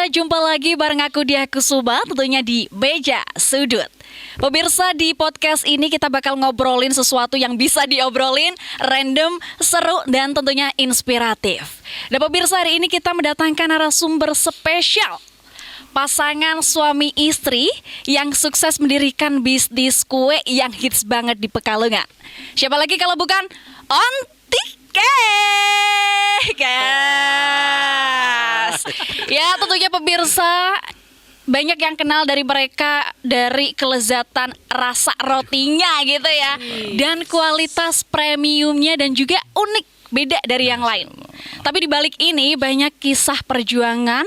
Pemirsa, jumpa lagi bareng aku Diah Kusuma, tentunya di Beja Sudut. Pemirsa, di podcast ini kita bakal ngobrolin sesuatu yang bisa diobrolin, random, seru, dan tentunya inspiratif. Dan pemirsa, hari ini kita mendatangkan narasumber spesial. Pasangan suami istri yang sukses mendirikan bisnis kue yang hits banget di Pekalongan. Siapa lagi kalau bukan Ontike? Guys. Ya, tentunya pemirsa banyak yang kenal dari mereka dari kelezatan rasa rotinya gitu ya. Dan kualitas premiumnya dan juga unik, beda dari yang lain. Tapi di balik ini banyak kisah perjuangan,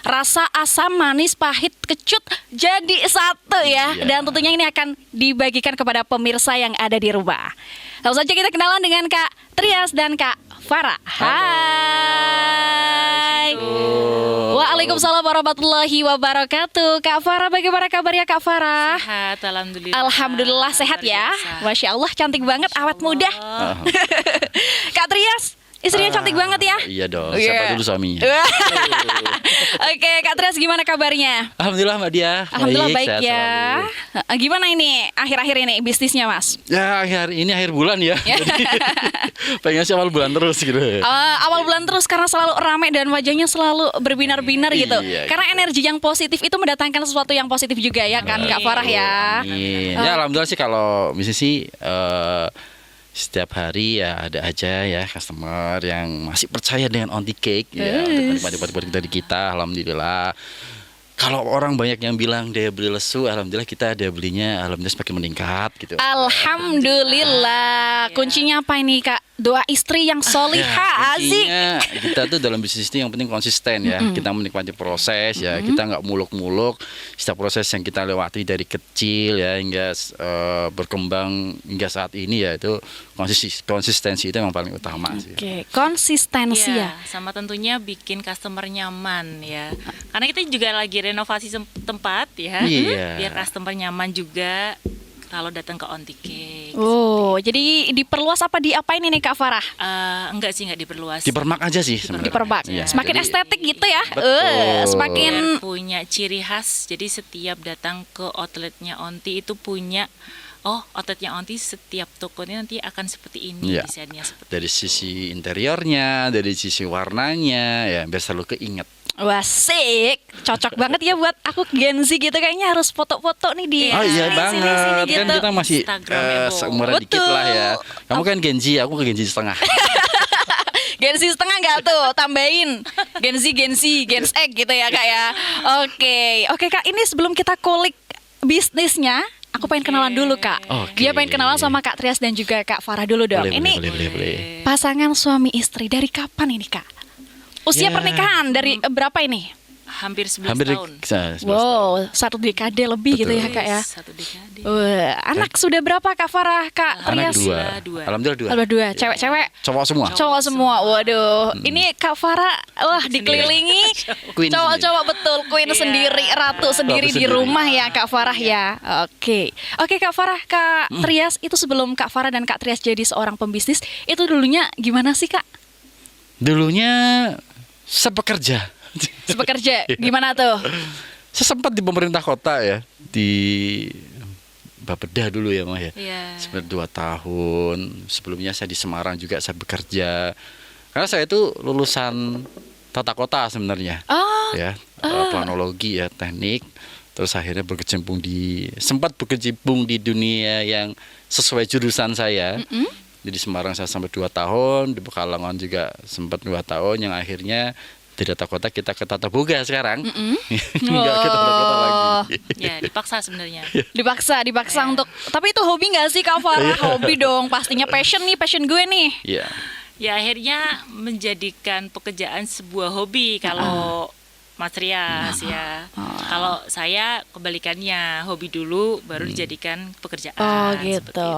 rasa asam, manis, pahit, kecut jadi satu ya. Dan tentunya ini akan dibagikan kepada pemirsa yang ada di rumah. Langsung saja kita kenalan dengan Kak Trias dan Kak Farah. Hai. Waalaikumsalam warahmatullahi wabarakatuh. Kak Farah, bagaimana kabarnya Kak Farah? Sehat, alhamdulillah. Alhamdulillah sehat ya. Masya Allah, cantik banget, awet muda. Kak Trias, istrinya cantik banget ya? Iya dong, siapa dulu suaminya? Oke, Kak Trias, gimana kabarnya? Alhamdulillah Mbak Diah. Alhamdulillah baik sehat ya. selalu. Gimana ini akhir-akhir ini bisnisnya, Mas? Ya akhir bulan ya. Jadi, pengen sih awal bulan terus gitu. Awal bulan terus karena selalu ramai dan wajahnya selalu berbinar-binar gitu. Iya, Karena energi yang positif itu mendatangkan sesuatu yang positif juga ya kan, Kak Farah ya. Amin. Ya alhamdulillah sih kalau bisnis sih setiap hari ya ada aja ya customer yang masih percaya dengan Onti Cake ya, untuk dari kita, alhamdulillah. Kalau orang banyak yang bilang daya beli lesu, alhamdulillah kita daya belinya alhamdulillah semakin meningkat gitu. Alhamdulillah. Kuncinya apa ini Kak? Doa istri yang solihah, asik. Kuncinya kita tuh dalam bisnis ini yang penting konsisten ya. Kita menikmati proses ya. Kita nggak muluk-muluk. Setiap proses yang kita lewati dari kecil ya hingga berkembang hingga saat ini ya itu konsistensi itu yang paling utama sih. Oke, konsistensi ya. Sama tentunya bikin customer nyaman ya. Karena kita juga lagi renovasi tempat ya. Iya. Biar customer nyaman juga kalau datang ke Onti Cake. Oh, jadi diperluas apa diapain ini Kak Farah? Enggak sih, enggak diperluas. Dipermak aja sih sebenarnya. Dipermak. Iya, Semakin jadi- estetik gitu ya. Betul. Semakin Biar punya ciri khas. Jadi setiap datang ke outletnya Onti itu punya, oh outletnya Onti setiap tokonya nanti akan seperti ini, Iya. desainnya seperti Dari sisi interiornya, dari sisi warnanya ya biar selalu keinget. wasik, cocok banget ya buat aku Gen Z gitu, kayaknya harus foto-foto nih di Oh iya sini, banget, sini kan gitu. kita masih Instagramnya, Bu. seumuran dikit lah ya. Kamu kan Gen Z, aku ke Gen Z setengah. Gen Z setengah nggak tuh, tambahin Gen Z, Gen X gitu ya Kak ya. Oke Kak, ini sebelum kita kulik bisnisnya, aku pengen kenalan dulu Kak. Oke. Dia pengen kenalan sama Kak Trias dan juga Kak Farah dulu dong. Ini Boleh. pasangan suami istri dari kapan ini Kak? Usia Ya. pernikahan dari berapa ini? hampir 11 Hampir tahun. 11 tahun. Wow, 1 dekade lebih gitu ya Kak ya. Satu dekade. Anak sudah berapa Kak Farah, Kak Anak Trias? Dua. Alhamdulillah dua. Alhamdulillah dua, cewek-cewek. Cowok semua. Cowok semua, waduh. Ini Kak Farah, wah dikelilingi Queen cowok-cowok betul, queen sendiri, ratu sendiri di sendiri. rumah ya Kak Farah ya. Oke Kak Farah, Kak Trias itu sebelum Kak Farah dan Kak Trias jadi seorang pembisnis, itu dulunya gimana sih Kak? Dulunya sepekerja. Sepekerja, gimana tuh? Saya sempat di pemerintah kota ya, di Bapeda dulu ya Mah ya. Iya. Sebenarnya 2 tahun. Sebelumnya saya di Semarang juga saya bekerja. Karena saya itu lulusan tata kota sebenarnya. Oh, Ya, planologi ya, teknik. Terus akhirnya sempat berkecimpung di dunia yang sesuai jurusan saya. Jadi Semarang saya sampai 2 tahun, di Pekalongan juga sempat 2 tahun, yang akhirnya di tata kota kita ke tata boga sekarang. Enggak ke tata kota lagi. Ya, dipaksa sebenarnya. dipaksa untuk. Tapi itu hobi nggak sih Kak Farah? Hobi dong, pastinya passion gue nih. Iya. Ya akhirnya menjadikan pekerjaan sebuah hobi kalau Mas Rias ya. Kalau saya kebalikannya, hobi dulu baru dijadikan pekerjaan. Oh seperti gitu. itu.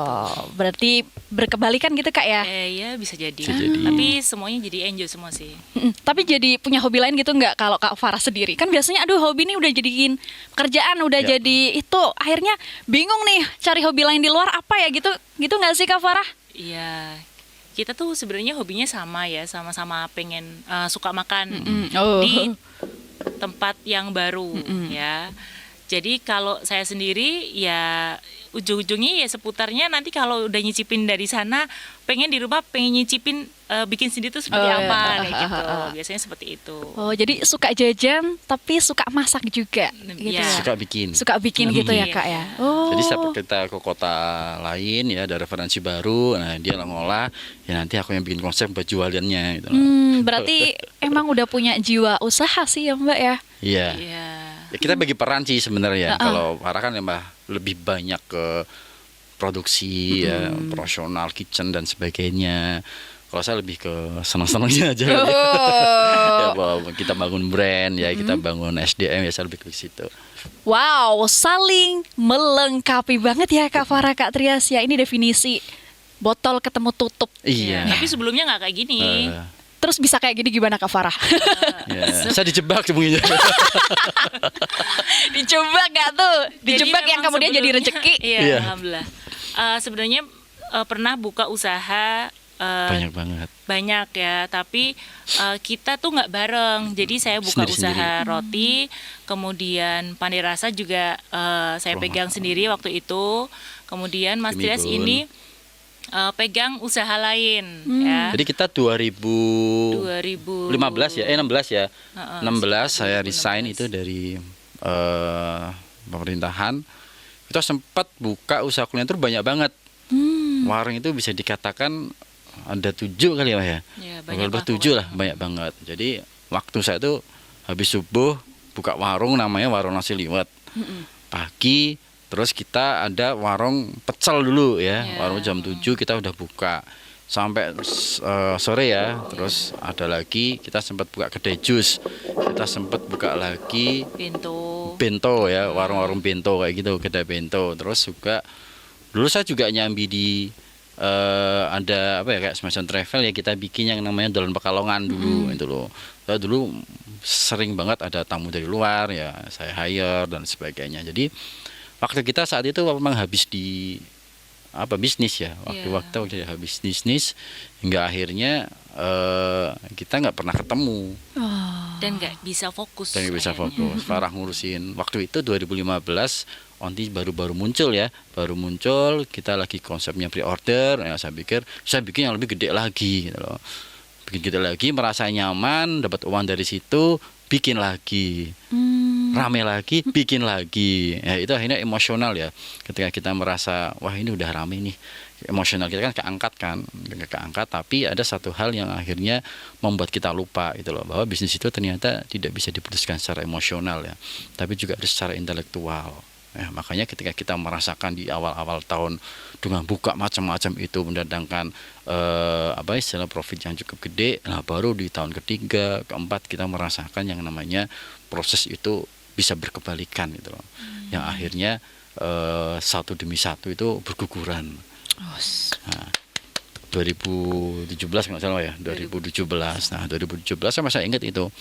Berarti berkebalikan gitu Kak ya? Ya bisa jadi. Bisa jadi. Tapi semuanya jadi enjoy semua sih. Tapi jadi punya hobi lain gitu nggak kalau Kak Farah sendiri? Kan biasanya aduh hobi nih udah jadiin pekerjaan, udah Ya. jadi itu akhirnya bingung nih cari hobi lain di luar apa ya gitu. Gitu nggak sih Kak Farah? Iya. Kita tuh sebenarnya hobinya sama ya, sama-sama pengen suka makan. Oh. Di tempat yang baru ya. Jadi kalau saya sendiri ya ujung-ujungnya ya seputarnya nanti kalau udah nyicipin dari sana pengen di rumah pengen nyicipin bikin sendiri tuh seperti apa kayak gitu. Biasanya seperti itu. Oh, jadi suka jajan tapi suka masak juga gitu Iya. ya. Suka bikin. Suka bikin gitu ya, Iya. Kak ya. Oh. Jadi setiap kita ke kota lain ya ada referensi baru, nah dia ngolah, ya nanti aku yang bikin konsep buat jualannya gitu. Berarti emang udah punya jiwa usaha sih ya, Mbak ya. Iya. Iya. Ya, kita bagi peran sih sebenarnya. Kalau Farah kan emang lebih banyak ke produksi, ya, profesional kitchen dan sebagainya. Kalau saya lebih ke senang-senangnya aja. Oh. Ya, bahwa kita bangun brand, ya kita bangun SDM, ya saya lebih ke situ. Wow, saling melengkapi banget ya Kak Farah, Kak Trias ya. Ini definisi botol ketemu tutup. Iya. Tapi sebelumnya nggak kayak gini. Terus bisa kayak gini gimana Kak Farah? Ya, saya dijebak mungkin. Dijebak gak tuh? Dijebak Jadi yang memang kemudian jadi sebelumnya- rezeki. Iya, Iya. alhamdulillah. Sebenarnya pernah buka usaha Banyak banget. banyak ya, tapi kita tuh nggak bareng. Jadi saya buka Sendiri-sendiri. usaha roti, kemudian Pandai Rasa juga saya pegang sendiri waktu itu. Kemudian Mas Trias Demikian. ini pegang usaha lain ya. Jadi kita 2015 2015 ya, 16 ya. Heeh, 16 saya 2016. resign itu dari pemerintahan. Kita sempat buka usaha kuliner itu banyak banget. Warung itu bisa dikatakan ada 7 kali ya, Pak ya. Ya, banyak Lebih lah 7 lah, pokoknya. banyak banget. Jadi waktu saya tuh habis subuh buka warung namanya warung nasi liwet. Pagi terus kita ada warung pecel dulu ya. Ya. Warung jam 7 kita udah buka. Sampai sore ya. Terus ada lagi kita sempat buka kedai jus. Kita sempat buka lagi bento ya, warung-warung bento kayak gitu, kedai bento. Terus juga dulu saya juga nyambi di ada apa ya kayak semacam travel ya, kita bikin yang namanya Dalan Pekalongan dulu itu loh. Saya dulu sering banget ada tamu dari luar ya, saya hire dan sebagainya. Jadi waktu kita saat itu memang habis di bisnis ya, waktu udah habis bisnis hingga akhirnya kita nggak pernah ketemu Dan nggak bisa fokus. dan nggak bisa kayaknya. fokus. Farah ngurusin waktu itu 2015 Onti baru muncul ya, baru muncul, kita lagi konsepnya pre-order, ya saya bikin yang lebih gede lagi gitu loh. Bikin gede lagi, merasa nyaman, dapat uang dari situ, bikin lagi. Rame lagi, bikin lagi. Ya itu akhirnya emosional ya. Ketika kita merasa wah ini udah rame nih. Emosional kita kan keangkat, tapi ada satu hal yang akhirnya membuat kita lupa gitu loh, bahwa bisnis itu ternyata tidak bisa diputuskan secara emosional ya, tapi juga harus secara intelektual. Ya, makanya ketika kita merasakan di awal-awal tahun dengan buka macam-macam itu mendatangkan istilah profit yang cukup gede, nah baru di tahun ketiga, keempat kita merasakan yang namanya proses itu bisa berkebalikan gitu loh. Yang akhirnya satu demi satu itu berguguran. Nah, 2017 kalau nggak salah ya, 2017. Nah, 2017 saya masih ingat itu.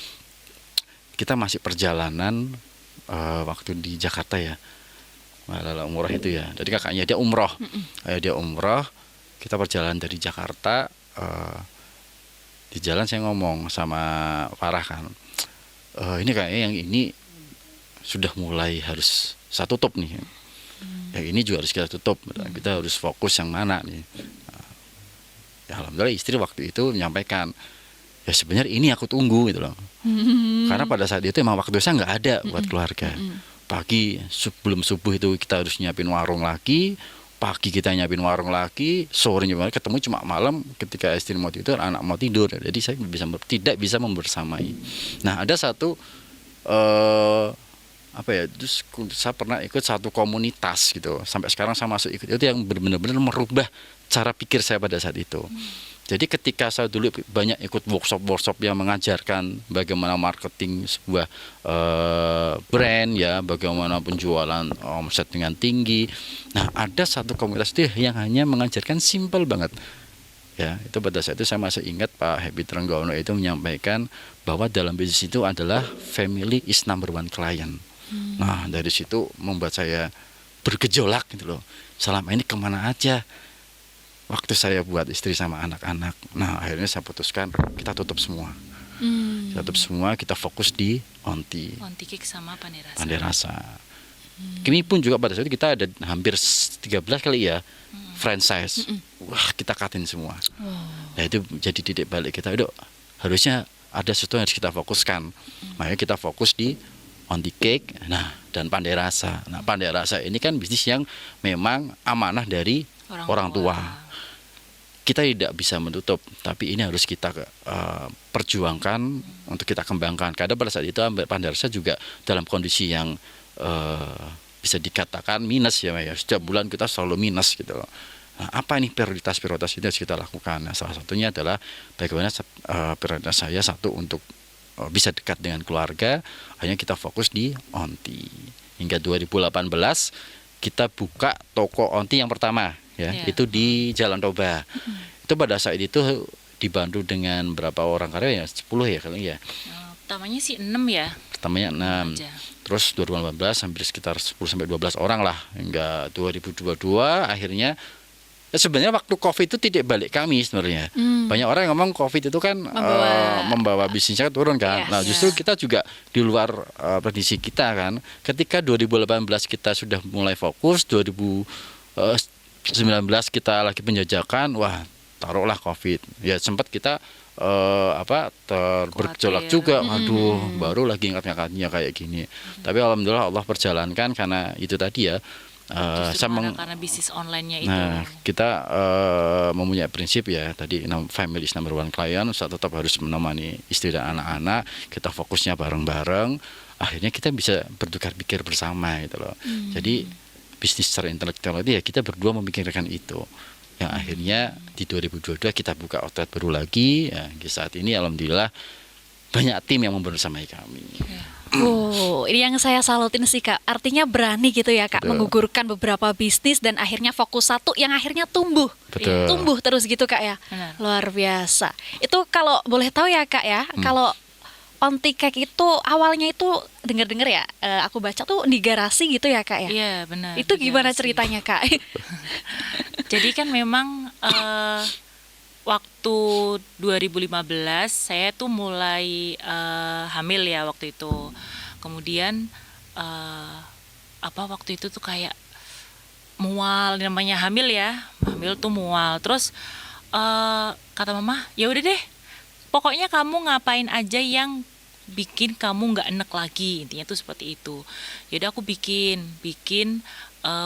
Kita masih perjalanan waktu di Jakarta ya. Malah umroh itu ya. Jadi kakaknya dia umroh. Dia umroh, kita perjalanan dari Jakarta, di jalan saya ngomong sama Farah kan. Ini kayaknya yang ini sudah mulai harus saya tutup nih. Yang ini juga harus kita tutup. Kita harus fokus yang mana nih. Ya alhamdulillah istri waktu itu menyampaikan, ya sebenarnya ini aku tunggu gitu loh. Karena pada saat itu emang waktu saya nggak ada buat keluarga. Pagi sebelum subuh itu kita harus nyiapin warung lagi, pagi kita nyiapin warung lagi, sorenya ketemu cuma malam ketika istri mau tidur, anak mau tidur. Jadi saya tidak bisa membersamai. Nah ada satu terus saya pernah ikut satu komunitas gitu, sampai sekarang saya masuk ikut itu yang benar-benar merubah cara pikir saya pada saat itu. Jadi ketika saya dulu banyak ikut workshop yang mengajarkan bagaimana marketing sebuah brand ya, bagaimana penjualan omset dengan tinggi. Nah ada satu komunitas itu yang hanya mengajarkan simple banget. Ya, itu pada saat itu saya masih ingat Pak Happy Trenggono itu menyampaikan bahwa dalam bisnis itu adalah family is number one client. Nah dari situ membuat saya bergejolak gitu loh. Selama ini kemana aja waktu saya buat istri sama anak-anak. Nah akhirnya saya putuskan kita tutup semua. Kita tutup semua, kita fokus di onti, Onti cake sama pandai rasa. pandai rasa. Kami pun juga pada saat itu kita ada hampir 13 kali ya franchise. Wah, kita katin semua. Nah, itu jadi titik balik kita. Aduh, harusnya ada sesuatu yang harus kita fokuskan. Makanya kita fokus di onti cake, nah, dan pandai rasa. Nah, pandai rasa ini kan bisnis yang memang amanah dari orang tua. Kita tidak bisa menutup, tapi ini harus kita perjuangkan untuk kita kembangkan. Karena pada saat itu pandai rasa juga dalam kondisi yang bisa dikatakan minus ya, ya. Setiap bulan kita selalu minus gitu loh. Nah, apa ini prioritas ini harus kita lakukan? Nah, salah satunya adalah bagaimana prioritas saya satu untuk bisa dekat dengan keluarga. Akhirnya kita fokus di onti. Hingga 2018 kita buka toko onti yang pertama ya, itu di Jalan Toba. Itu pada saat itu dibantu dengan berapa orang karyawan ya? 10 ya kali ya. Pertamanya sih 6 ya. Pertamanya 6. Aja. Terus 2018 hampir sekitar 10 sampai 12 orang lah. Hingga 2022 akhirnya sebenarnya waktu Covid itu titik balik kami sebenarnya. Banyak orang yang ngomong Covid itu kan membawa bisnisnya turun kan. Yes. Nah, justru kita juga di luar prediksi kita kan. Ketika 2018 kita sudah mulai fokus, 2019 kita lagi penjajakan, wah, taruhlah Covid. Ya sempat kita bergejolak juga, aduh, baru lagi ngangkat-ngangkatnya kayak gini. Tapi alhamdulillah Allah perjalankan karena itu tadi ya. Karena bisnis online-nya itu. Nah, kita mempunyai prinsip ya tadi family is number one client, saya tetap harus menemani istri dan anak-anak, kita fokusnya bareng-bareng, akhirnya kita bisa bertukar pikir bersama gitu loh. Jadi bisnis secara intelektual itu ya kita berdua memikirkan itu. Yang akhirnya di 2022 kita buka outlet baru lagi ya, saat ini alhamdulillah banyak tim yang membersamai kami. Ini yang saya salutin sih Kak. Artinya berani gitu ya Kak, Betul. menggugurkan beberapa bisnis dan akhirnya fokus satu yang akhirnya tumbuh. Betul. Tumbuh terus gitu Kak ya. Benar. Luar biasa. Itu kalau boleh tahu ya Kak ya, kalau onti cake itu awalnya itu dengar-dengar ya, aku baca tuh di garasi gitu ya Kak ya. Iya, benar. Itu gimana Garasi. ceritanya Kak? Jadi kan memang waktu 2015 saya tuh mulai hamil ya waktu itu. Kemudian waktu itu tuh kayak mual, namanya hamil ya. Hamil tuh mual. Terus kata mama, "Ya udah deh. Pokoknya kamu ngapain aja yang bikin kamu nggak enek lagi." Intinya tuh seperti itu. Yaudah aku bikin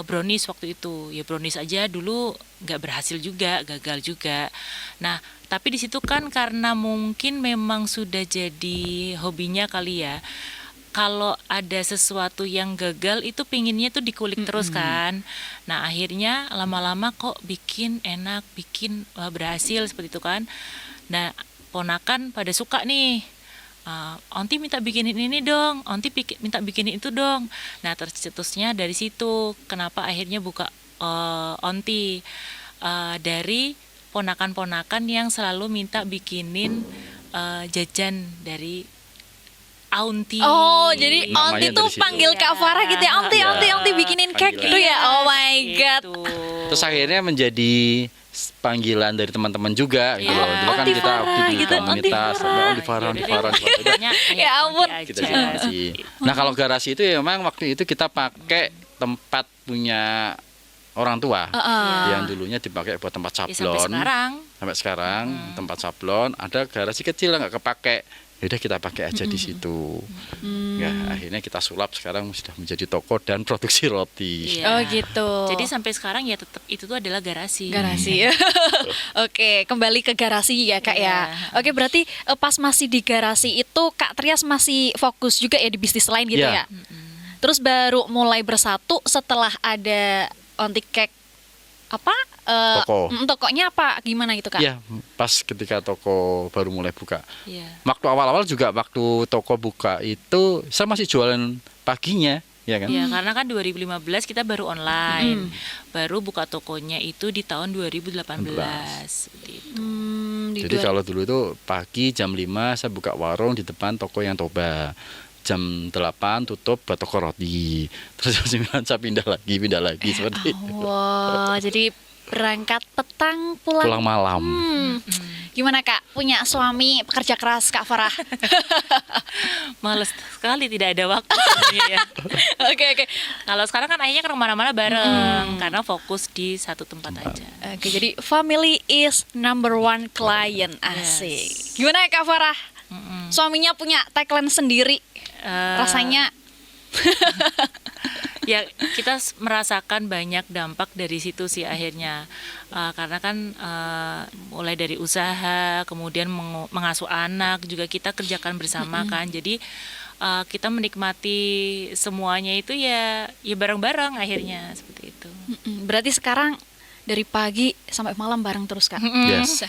brownies waktu itu. Ya brownies aja dulu nggak berhasil juga, gagal juga. Nah, tapi di situ kan karena mungkin memang sudah jadi hobinya kali ya. Kalau ada sesuatu yang gagal itu pinginnya tuh dikulik terus kan. Nah, akhirnya lama-lama kok bikin enak, berhasil seperti itu kan. Nah, ponakan pada suka nih. Onti minta bikinin ini dong, Onti minta bikinin itu dong. Nah, tercetusnya dari situ. Kenapa akhirnya buka Onti, dari ponakan-ponakan yang selalu minta bikinin jajan dari Aunti. Oh, jadi Namanya Onti dari tuh situ. panggil Kak Farah gitu ya. Onti bikinin cake gitu ya. Oh my god. Gitu. Terus akhirnya menjadi panggilan dari teman-teman juga gitu Iya. loh. Dulu kan Onti kita Farah waktu di gitu, komunitas Onti Farah. Onti Farah. Ya ampun. Kita garasi. Nah, kalau garasi itu ya memang waktu itu kita pakai tempat punya orang tua. Yang dulunya dipakai buat tempat Ya, sampai sablon. sekarang. Sampai sekarang tempat sablon, ada garasi kecil nggak kepake. Yaudah kita pakai aja di situ. Ya, akhirnya kita sulap sekarang sudah menjadi toko dan produksi roti. Iya. Oh gitu. Jadi sampai sekarang ya tetap itu tuh adalah garasi. Garasi. Oke, kembali ke garasi ya Kak ya. Iya. Oke, berarti pas masih di garasi itu Kak Trias masih fokus juga ya di bisnis lain gitu Iya. ya. Terus baru mulai bersatu setelah ada Onti Cake apa? Toko. Tokonya apa? Gimana gitu Kak? Iya, pas ketika toko baru mulai buka. Iya. Waktu awal-awal juga waktu toko buka itu saya masih jualan paginya, ya kan? Ya, karena kan 2015 kita baru online. Baru buka tokonya itu di tahun 2018. Seperti itu. Jadi kalau dulu itu pagi jam 5 saya buka warung di depan toko yang Toba. Jam 8 tutup buat toko roti. Terus jam 9 saya pindah lagi seperti itu. Wah, jadi berangkat petang pulang Pulang malam. Gimana Kak, punya suami pekerja keras Kak Farah? Males sekali tidak ada waktu sebenarnya ya. Oke. Kalau sekarang kan akhirnya kemana-mana bareng karena fokus di satu tempat aja. Oke, jadi family is number one client. Asik. Gimana Kak Farah? Suaminya punya tagline sendiri. Rasanya Ya kita merasakan banyak dampak dari situ sih akhirnya. Karena kan mulai dari usaha, kemudian mengasuh anak juga kita kerjakan bersama kan. Jadi kita menikmati semuanya itu ya bareng-bareng akhirnya seperti itu. berarti sekarang dari pagi sampai malam bareng terus Kak. Yes.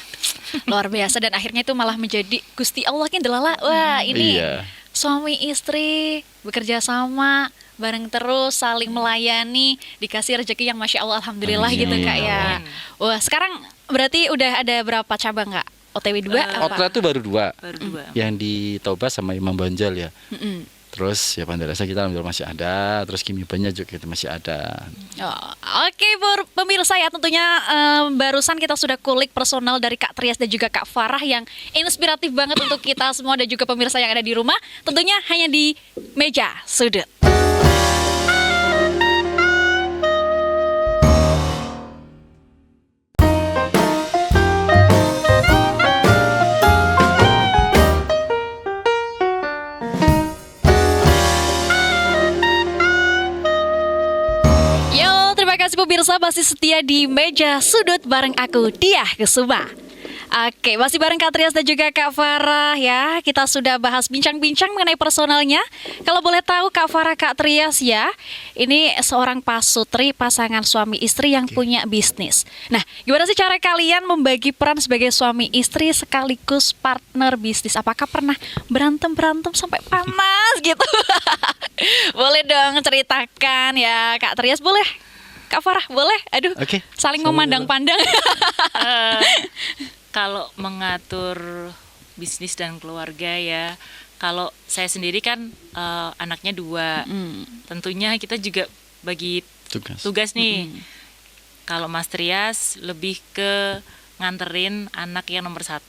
Luar biasa, dan akhirnya itu malah menjadi Gusti Allah kin delala. Wah, ini Iya. suami istri bekerja sama bareng terus, saling melayani, dikasih rezeki yang masya Allah, alhamdulillah Amin. gitu Kak ya. Wah, sekarang berarti udah ada berapa cabang Kak? OTW 2 apa? Outlet itu baru 2. Baru 2. Yang di Toba sama Imam Banjal ya. Mm-mm. Terus ya Pandarasa kita alhamdulillah masih ada. Terus Kimibanya juga kita masih ada. Oh, oke, pemirsa ya, tentunya barusan kita sudah kulik personal dari Kak Trias dan juga Kak Farah yang inspiratif banget untuk kita semua dan juga pemirsa yang ada di rumah. Tentunya hanya di Meja Sudut. Yo, terima kasih pemirsa masih setia di Meja Sudut bareng aku, Diah Kesuma. Oke, masih bareng Kak Trias dan juga Kak Farah ya. Kita sudah bahas bincang-bincang mengenai personalnya. Kalau boleh tahu Kak Farah, Kak Trias ya, ini seorang pasutri, pasangan suami istri yang punya bisnis. Nah, gimana sih cara kalian membagi peran sebagai suami istri sekaligus partner bisnis? Apakah pernah berantem-berantem sampai panas gitu? Boleh dong ceritakan ya Kak Trias, boleh? Kak Farah, boleh? Aduh, Oke. saling memandang-pandang. Kalau mengatur bisnis dan keluarga ya, kalau saya sendiri kan anaknya 2, tentunya kita juga bagi tugas nih. Kalau Mas Trias lebih ke nganterin anak yang nomor 1,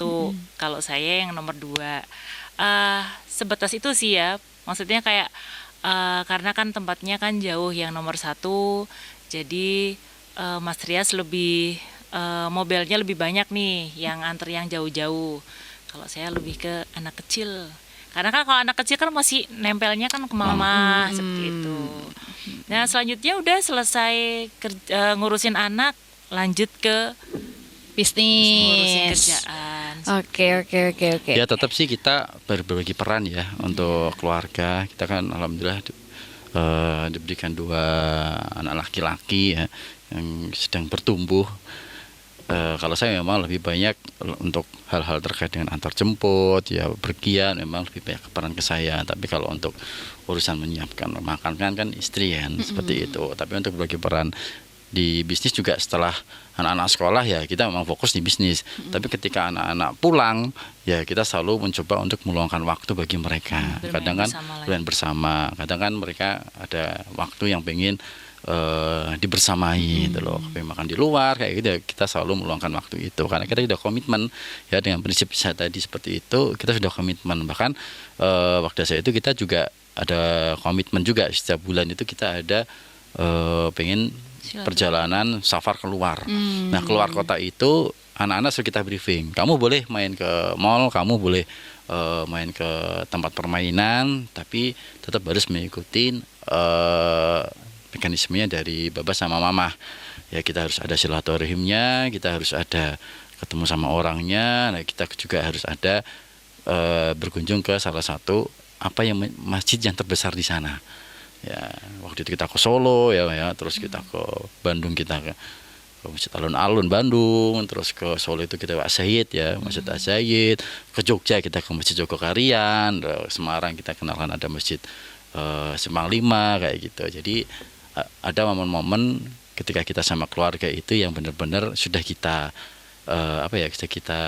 kalau saya yang nomor 2. Sebatas itu sih ya, maksudnya kayak karena kan tempatnya kan jauh yang nomor 1, jadi Mas Trias lebih mobilnya lebih banyak nih yang antar yang jauh-jauh. Kalau saya lebih ke anak kecil. Karena kan kalau anak kecil kan masih nempelnya kan ke mama seperti itu. Nah, selanjutnya udah selesai ngurusin anak, lanjut ke ngurusin Bisnis. kerjaan. Oke. Ya tetap sih kita berbagi peran ya untuk keluarga. Kita kan alhamdulillah diberikan 2 anak laki-laki ya yang sedang bertumbuh. Kalau saya memang lebih banyak untuk hal-hal terkait dengan antar jemput, ya pergian memang lebih banyak peran ke saya. Tapi kalau untuk urusan menyiapkan makan kan istri ya, seperti itu. Tapi untuk berbagi peran di bisnis juga setelah anak-anak sekolah ya kita memang fokus di bisnis. Tapi ketika anak-anak pulang ya kita selalu mencoba untuk meluangkan waktu bagi mereka. Kadang kan bermain bersama, kadang kan mereka ada waktu yang pengen dibersamai gitu loh, makan di luar kayak gitu, kita selalu meluangkan waktu itu karena kita sudah komitmen ya dengan prinsip saya tadi seperti itu. Kita sudah komitmen, bahkan waktu saya itu kita juga ada komitmen juga setiap bulan itu kita ada pengen perjalanan safar keluar. Nah, keluar kota itu anak-anak sudah kita briefing, kamu boleh main ke mall, kamu boleh main ke tempat permainan, tapi tetap harus mengikuti mekanismenya dari baba sama mama. Ya kita harus ada silaturahimnya, kita harus ada ketemu sama orangnya. Nah, kita juga harus ada berkunjung ke salah satu masjid yang terbesar di sana. Ya, waktu itu kita ke Solo ya, terus kita ke Bandung, kita ke Masjid Alun-Alun Bandung, terus ke Solo itu kita ke Asyid ya, Masjid Asyid, ke Jogja kita ke Masjid Jogokarian, Semarang kita kenalkan ada Masjid Simpang 5 kayak gitu. Jadi ada momen-momen ketika kita sama keluarga itu yang benar-benar sudah kita sudah kita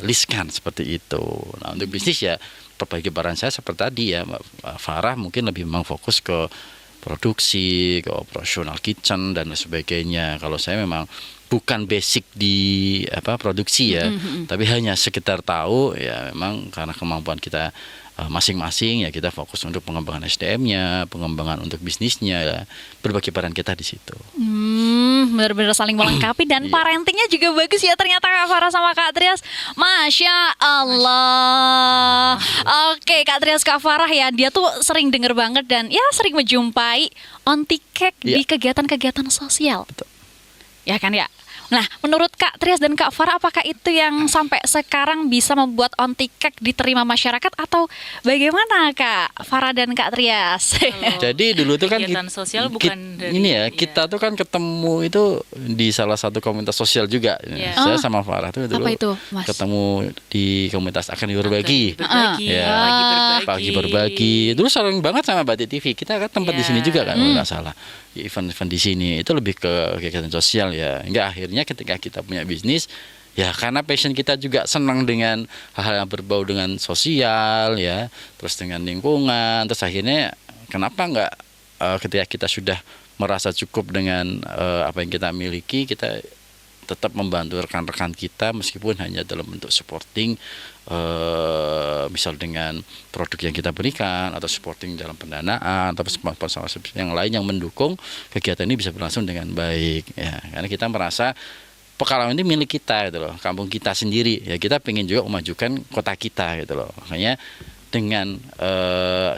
listkan seperti itu. Nah, untuk bisnis ya perbagi peran saya seperti tadi ya, Mbak Farah mungkin lebih memang fokus ke produksi, ke operasional kitchen dan sebagainya. Kalau saya memang bukan basic di produksi ya, tapi hanya sekedar tahu ya, memang karena kemampuan kita masing-masing ya, kita fokus untuk pengembangan SDM-nya, pengembangan untuk bisnisnya ya, berbagi peran kita di situ. Benar-benar saling melengkapi dan parentingnya juga bagus ya ternyata Kak Farah sama Kak Trias. Masya Allah. Oke, Kak Trias, Kak Farah ya, dia tuh sering denger banget dan ya sering menjumpai onti cake di kegiatan-kegiatan sosial. Betul. Ya kan ya. Nah, menurut Kak Trias dan Kak Farah, apakah itu yang sampai sekarang bisa membuat onti cake diterima masyarakat atau bagaimana Kak Farah dan Kak Trias? Jadi dulu tuh kan kegiatan sosial bukan dari ini ya, kita tuh kan ketemu itu di salah satu komunitas sosial juga. Iya. Saya sama Farah tuh dulu Apa itu, Mas? ketemu di komunitas Akan Berbagi. Berbagi, Ya. Pagi berbagi. Dulu sering banget sama Batik TV. Kita kan tempat di sini juga kan, kalau nggak salah. Event-event di sini itu lebih ke kegiatan sosial ya. Hingga akhirnya ketika kita punya bisnis, ya karena passion kita juga senang dengan hal-hal yang berbau dengan sosial ya, terus dengan lingkungan, terus akhirnya kenapa nggak ketika kita sudah merasa cukup dengan apa yang kita miliki, kita tetap membantu rekan-rekan kita meskipun hanya dalam bentuk supporting, misal dengan produk yang kita berikan atau supporting dalam pendanaan atau sponsor yang lain yang mendukung kegiatan ini bisa berlangsung dengan baik ya, karena kita merasa Pekalongan ini milik kita gitu loh, kampung kita sendiri ya, kita pengen juga memajukan kota kita gitu loh. Makanya dengan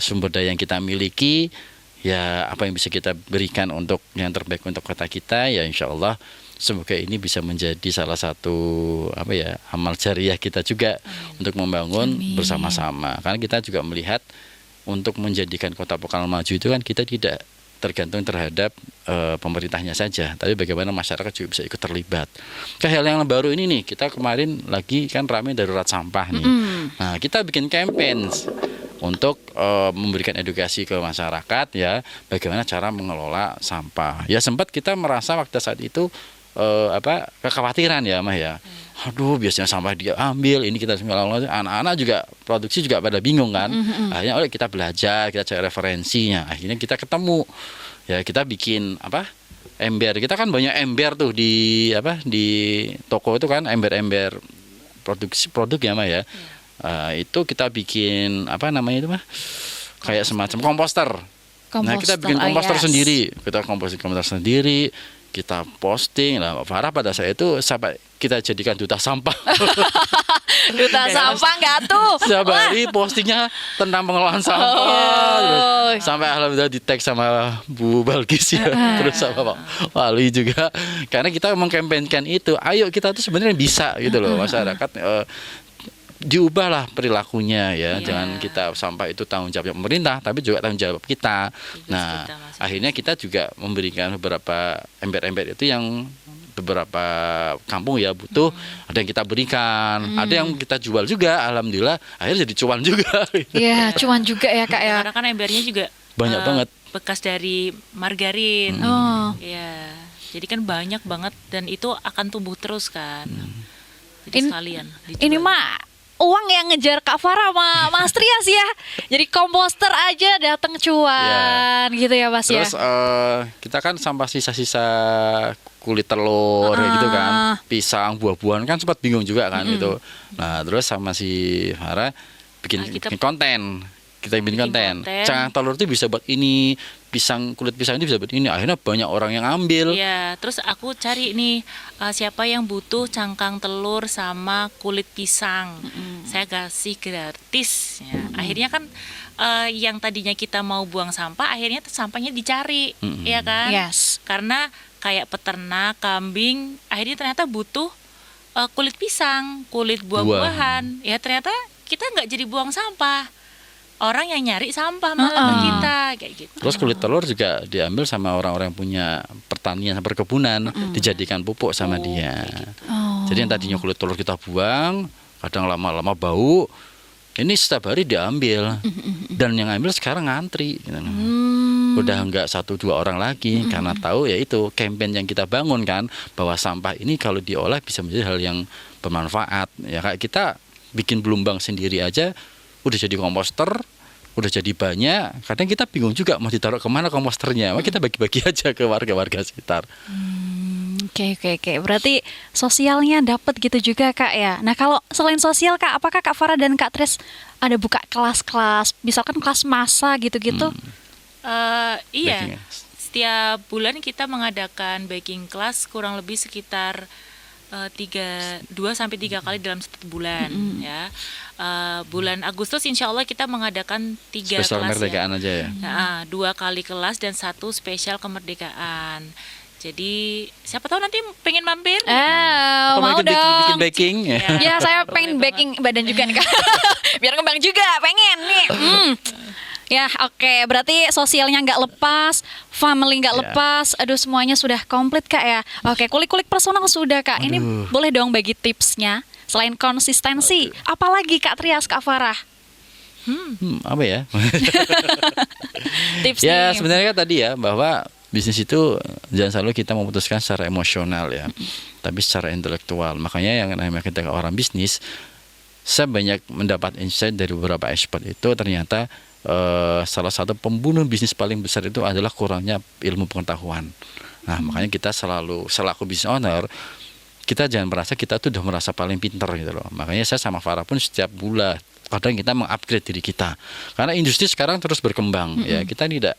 sumber daya yang kita miliki ya, apa yang bisa kita berikan untuk yang terbaik untuk kota kita ya, insya Allah semoga ini bisa menjadi salah satu amal jariah kita juga untuk membangun bersama-sama. Karena kita juga melihat untuk menjadikan kota Pekalongan maju itu kan kita tidak tergantung terhadap pemerintahnya saja, tapi bagaimana masyarakat juga bisa ikut terlibat. Hal yang baru ini nih, kita kemarin lagi kan ramai darurat sampah nih. Nah, kita bikin campaign untuk memberikan edukasi ke masyarakat ya, bagaimana cara mengelola sampah. Ya sempat kita merasa waktu saat itu kekhawatiran ya Mah ya. Aduh, biasanya sampah dia ambil, ini kita ngelola, anak-anak juga produksi juga pada bingung kan. Akhirnya kita belajar, kita cari referensinya. Akhirnya kita ketemu. Ya, kita bikin ember. Kita kan banyak ember tuh di toko itu kan, ember-ember produk ya Mah ya. Itu kita bikin itu Mah? Kayak semacam komposter. Nah, kita bikin komposter sendiri. Kita komposter sendiri. Kita posting lah, Farah pada saat itu sampai kita jadikan duta sampah. Duta sampah nggak tuh? Setiap hari postingnya tentang pengelolaan sampah. Terus sampai alhamdulillah di tag sama Bu Balkis ya, terus sama Pak Wali juga. Karena kita mengkampanyekan itu, ayo kita tuh sebenarnya bisa gitu loh, masyarakat diubahlah perilakunya ya. Jangan kita sampah itu tanggung jawab pemerintah, tapi juga tanggung jawab kita. Nah, akhirnya kita juga memberikan beberapa ember-ember itu yang beberapa kampung ya butuh, ada yang kita berikan, ada yang kita jual juga, alhamdulillah akhirnya jadi cuan juga. Iya, cuan juga ya Kak ya. Karena kan embernya juga banyak banget, bekas dari margarin. Ya, jadi kan banyak banget dan itu akan tumbuh terus kan. Jadi sekalian dijual. Ini mah uang yang ngejar Kak Farah sama Mas Trias ya. Jadi komposter aja datang cuan gitu ya Mas. Terus kita kan sampah sisa-sisa kulit telur gitu kan, pisang, buah-buahan kan sempat bingung juga kan gitu. Nah, terus sama si Farah bikin konten. Kita bikin konten. Cangkang telur itu bisa buat ini, kulit pisang itu bisa buat ini. Akhirnya banyak orang yang ambil. Iya, terus aku cari nih siapa yang butuh cangkang telur sama kulit pisang. Saya kasih gratis. Ya. Akhirnya kan yang tadinya kita mau buang sampah, akhirnya sampahnya dicari, ya kan? Yes. Karena kayak peternak kambing, akhirnya ternyata butuh kulit pisang, kulit buah-buahan. Ya ternyata kita nggak jadi buang sampah. Orang yang nyari sampah malah ke kita kayak gitu. Terus kulit telur juga diambil sama orang-orang yang punya pertanian, perkebunan, dijadikan pupuk sama dia. Gitu. Jadi yang tadinya kulit telur kita buang, kadang lama-lama bau, ini setiap hari diambil. Dan yang ambil sekarang ngantri gitu. Udah enggak 1-2 orang lagi, karena tahu ya itu campaign yang kita bangun kan, bahwa sampah ini kalau diolah bisa menjadi hal yang bermanfaat. Ya kayak kita bikin belumbang sendiri aja udah jadi komposter, udah jadi banyak. Kadang kita bingung juga mau ditaruh kemana komposternya. Kita bagi-bagi aja ke warga-warga sekitar. Oke. Berarti sosialnya dapat gitu juga Kak ya. Nah kalau selain sosial Kak, apakah Kak Farah dan Kak Tris ada buka kelas-kelas, misalkan kelas massa gitu-gitu? Iya. Baking ya? Setiap bulan kita mengadakan baking class kurang lebih sekitar 2 sampai 3 kali dalam 1 bulan ya. Bulan Agustus insya Allah kita mengadakan 3 Spesial kelas kemerdekaan ya. aja ya. Nah, 2 kali kelas dan 1 spesial kemerdekaan. Jadi siapa tahu nanti pengen mampir. Atau Mau ikut bikin dong. baking ya. Ya saya Boleh pengen banget. baking badan juga nih Kak. Biar kembang juga, pengen nih. Ya oke, berarti sosialnya nggak lepas, family nggak Ya. lepas, aduh semuanya sudah komplit Kak ya. Oke, kulik-kulik personal sudah Kak. Ini Aduh. boleh dong bagi tipsnya selain konsistensi, apalagi Kak Trias, Kak Farah, Apa ya? tips Ya nih. sebenarnya kan tadi ya bahwa bisnis itu jangan selalu kita memutuskan secara emosional ya, tapi secara intelektual. Makanya yang namanya ketika orang bisnis, saya banyak mendapat insight dari beberapa expert itu ternyata salah satu pembunuh bisnis paling besar itu adalah kurangnya ilmu pengetahuan. Nah makanya kita selaku business owner, kita jangan merasa kita tuh udah merasa paling pinter gitu loh. Makanya saya sama Farah pun setiap bulan kadang kita mengupgrade diri kita. Karena industri sekarang terus berkembang ya. Kita tidak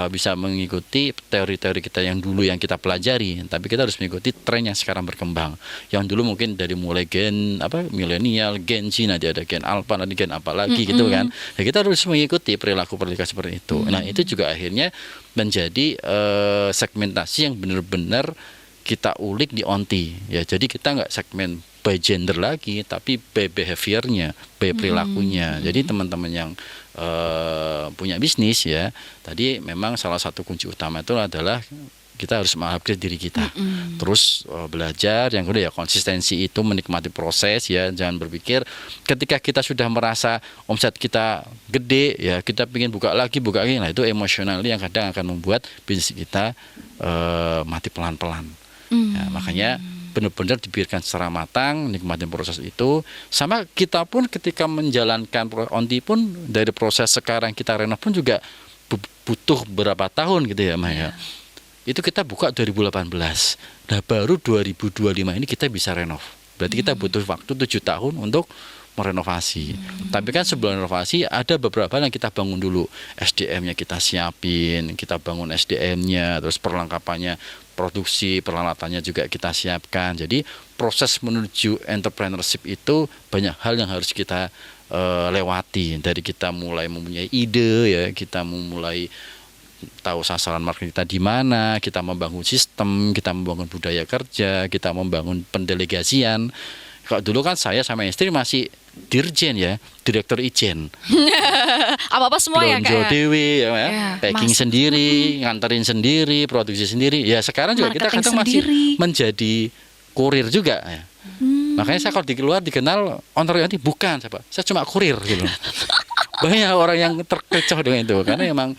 bisa mengikuti teori-teori kita yang dulu yang kita pelajari, tapi kita harus mengikuti tren yang sekarang berkembang. Yang dulu mungkin dari mulai gen milenial, Gen Z, nanti ada Gen Alpha, nanti Gen apa lagi gitu kan. Ya kita harus mengikuti perilaku seperti itu. Nah, itu juga akhirnya menjadi segmentasi yang benar-benar kita ulik di Onti ya. Jadi kita nggak segmen by gender lagi, tapi by behaviornya, by perilakunya. Jadi teman-teman yang punya bisnis ya, tadi memang salah satu kunci utama itu adalah kita harus mengupgrade diri kita, terus belajar. Yang kedua ya konsistensi, itu menikmati proses ya. Jangan berpikir ketika kita sudah merasa omset kita gede ya, kita ingin buka lagi. Nah itu emosional yang kadang akan membuat bisnis kita mati pelan-pelan. Ya, makanya benar-benar dibiarkan secara matang, nikmatin proses itu. Sama kita pun ketika menjalankan Onti pun dari proses sekarang kita renov pun juga butuh berapa tahun gitu ya Maya. Itu kita buka 2018. Nah baru 2025 ini kita bisa renov. Berarti kita butuh waktu 7 tahun untuk merenovasi. Tapi kan sebelum renovasi ada beberapa yang kita bangun dulu. SDM-nya kita siapin, kita bangun SDM-nya, terus perlengkapannya, produksi, peralatannya juga kita siapkan. Jadi proses menuju entrepreneurship itu banyak hal yang harus kita lewati. Dari kita mulai mempunyai ide ya, kita memulai tahu sasaran market kita di mana, kita membangun sistem, kita membangun budaya kerja, kita membangun pendelegasian. Kalau dulu kan saya sama istri masih dirjen ya, direktur ijen. Apa-apa semua ya Kak Belonjo ya? dewe ya, Ya, packing sendiri, nganterin sendiri, produksi sendiri. Ya sekarang juga kita Marketing kadang masih sendiri. menjadi kurir juga ya. Makanya saya kalau di luar dikenal owner Onti, bukan saya cuma kurir gitu. Banyak orang yang terkecoh dengan itu karena emang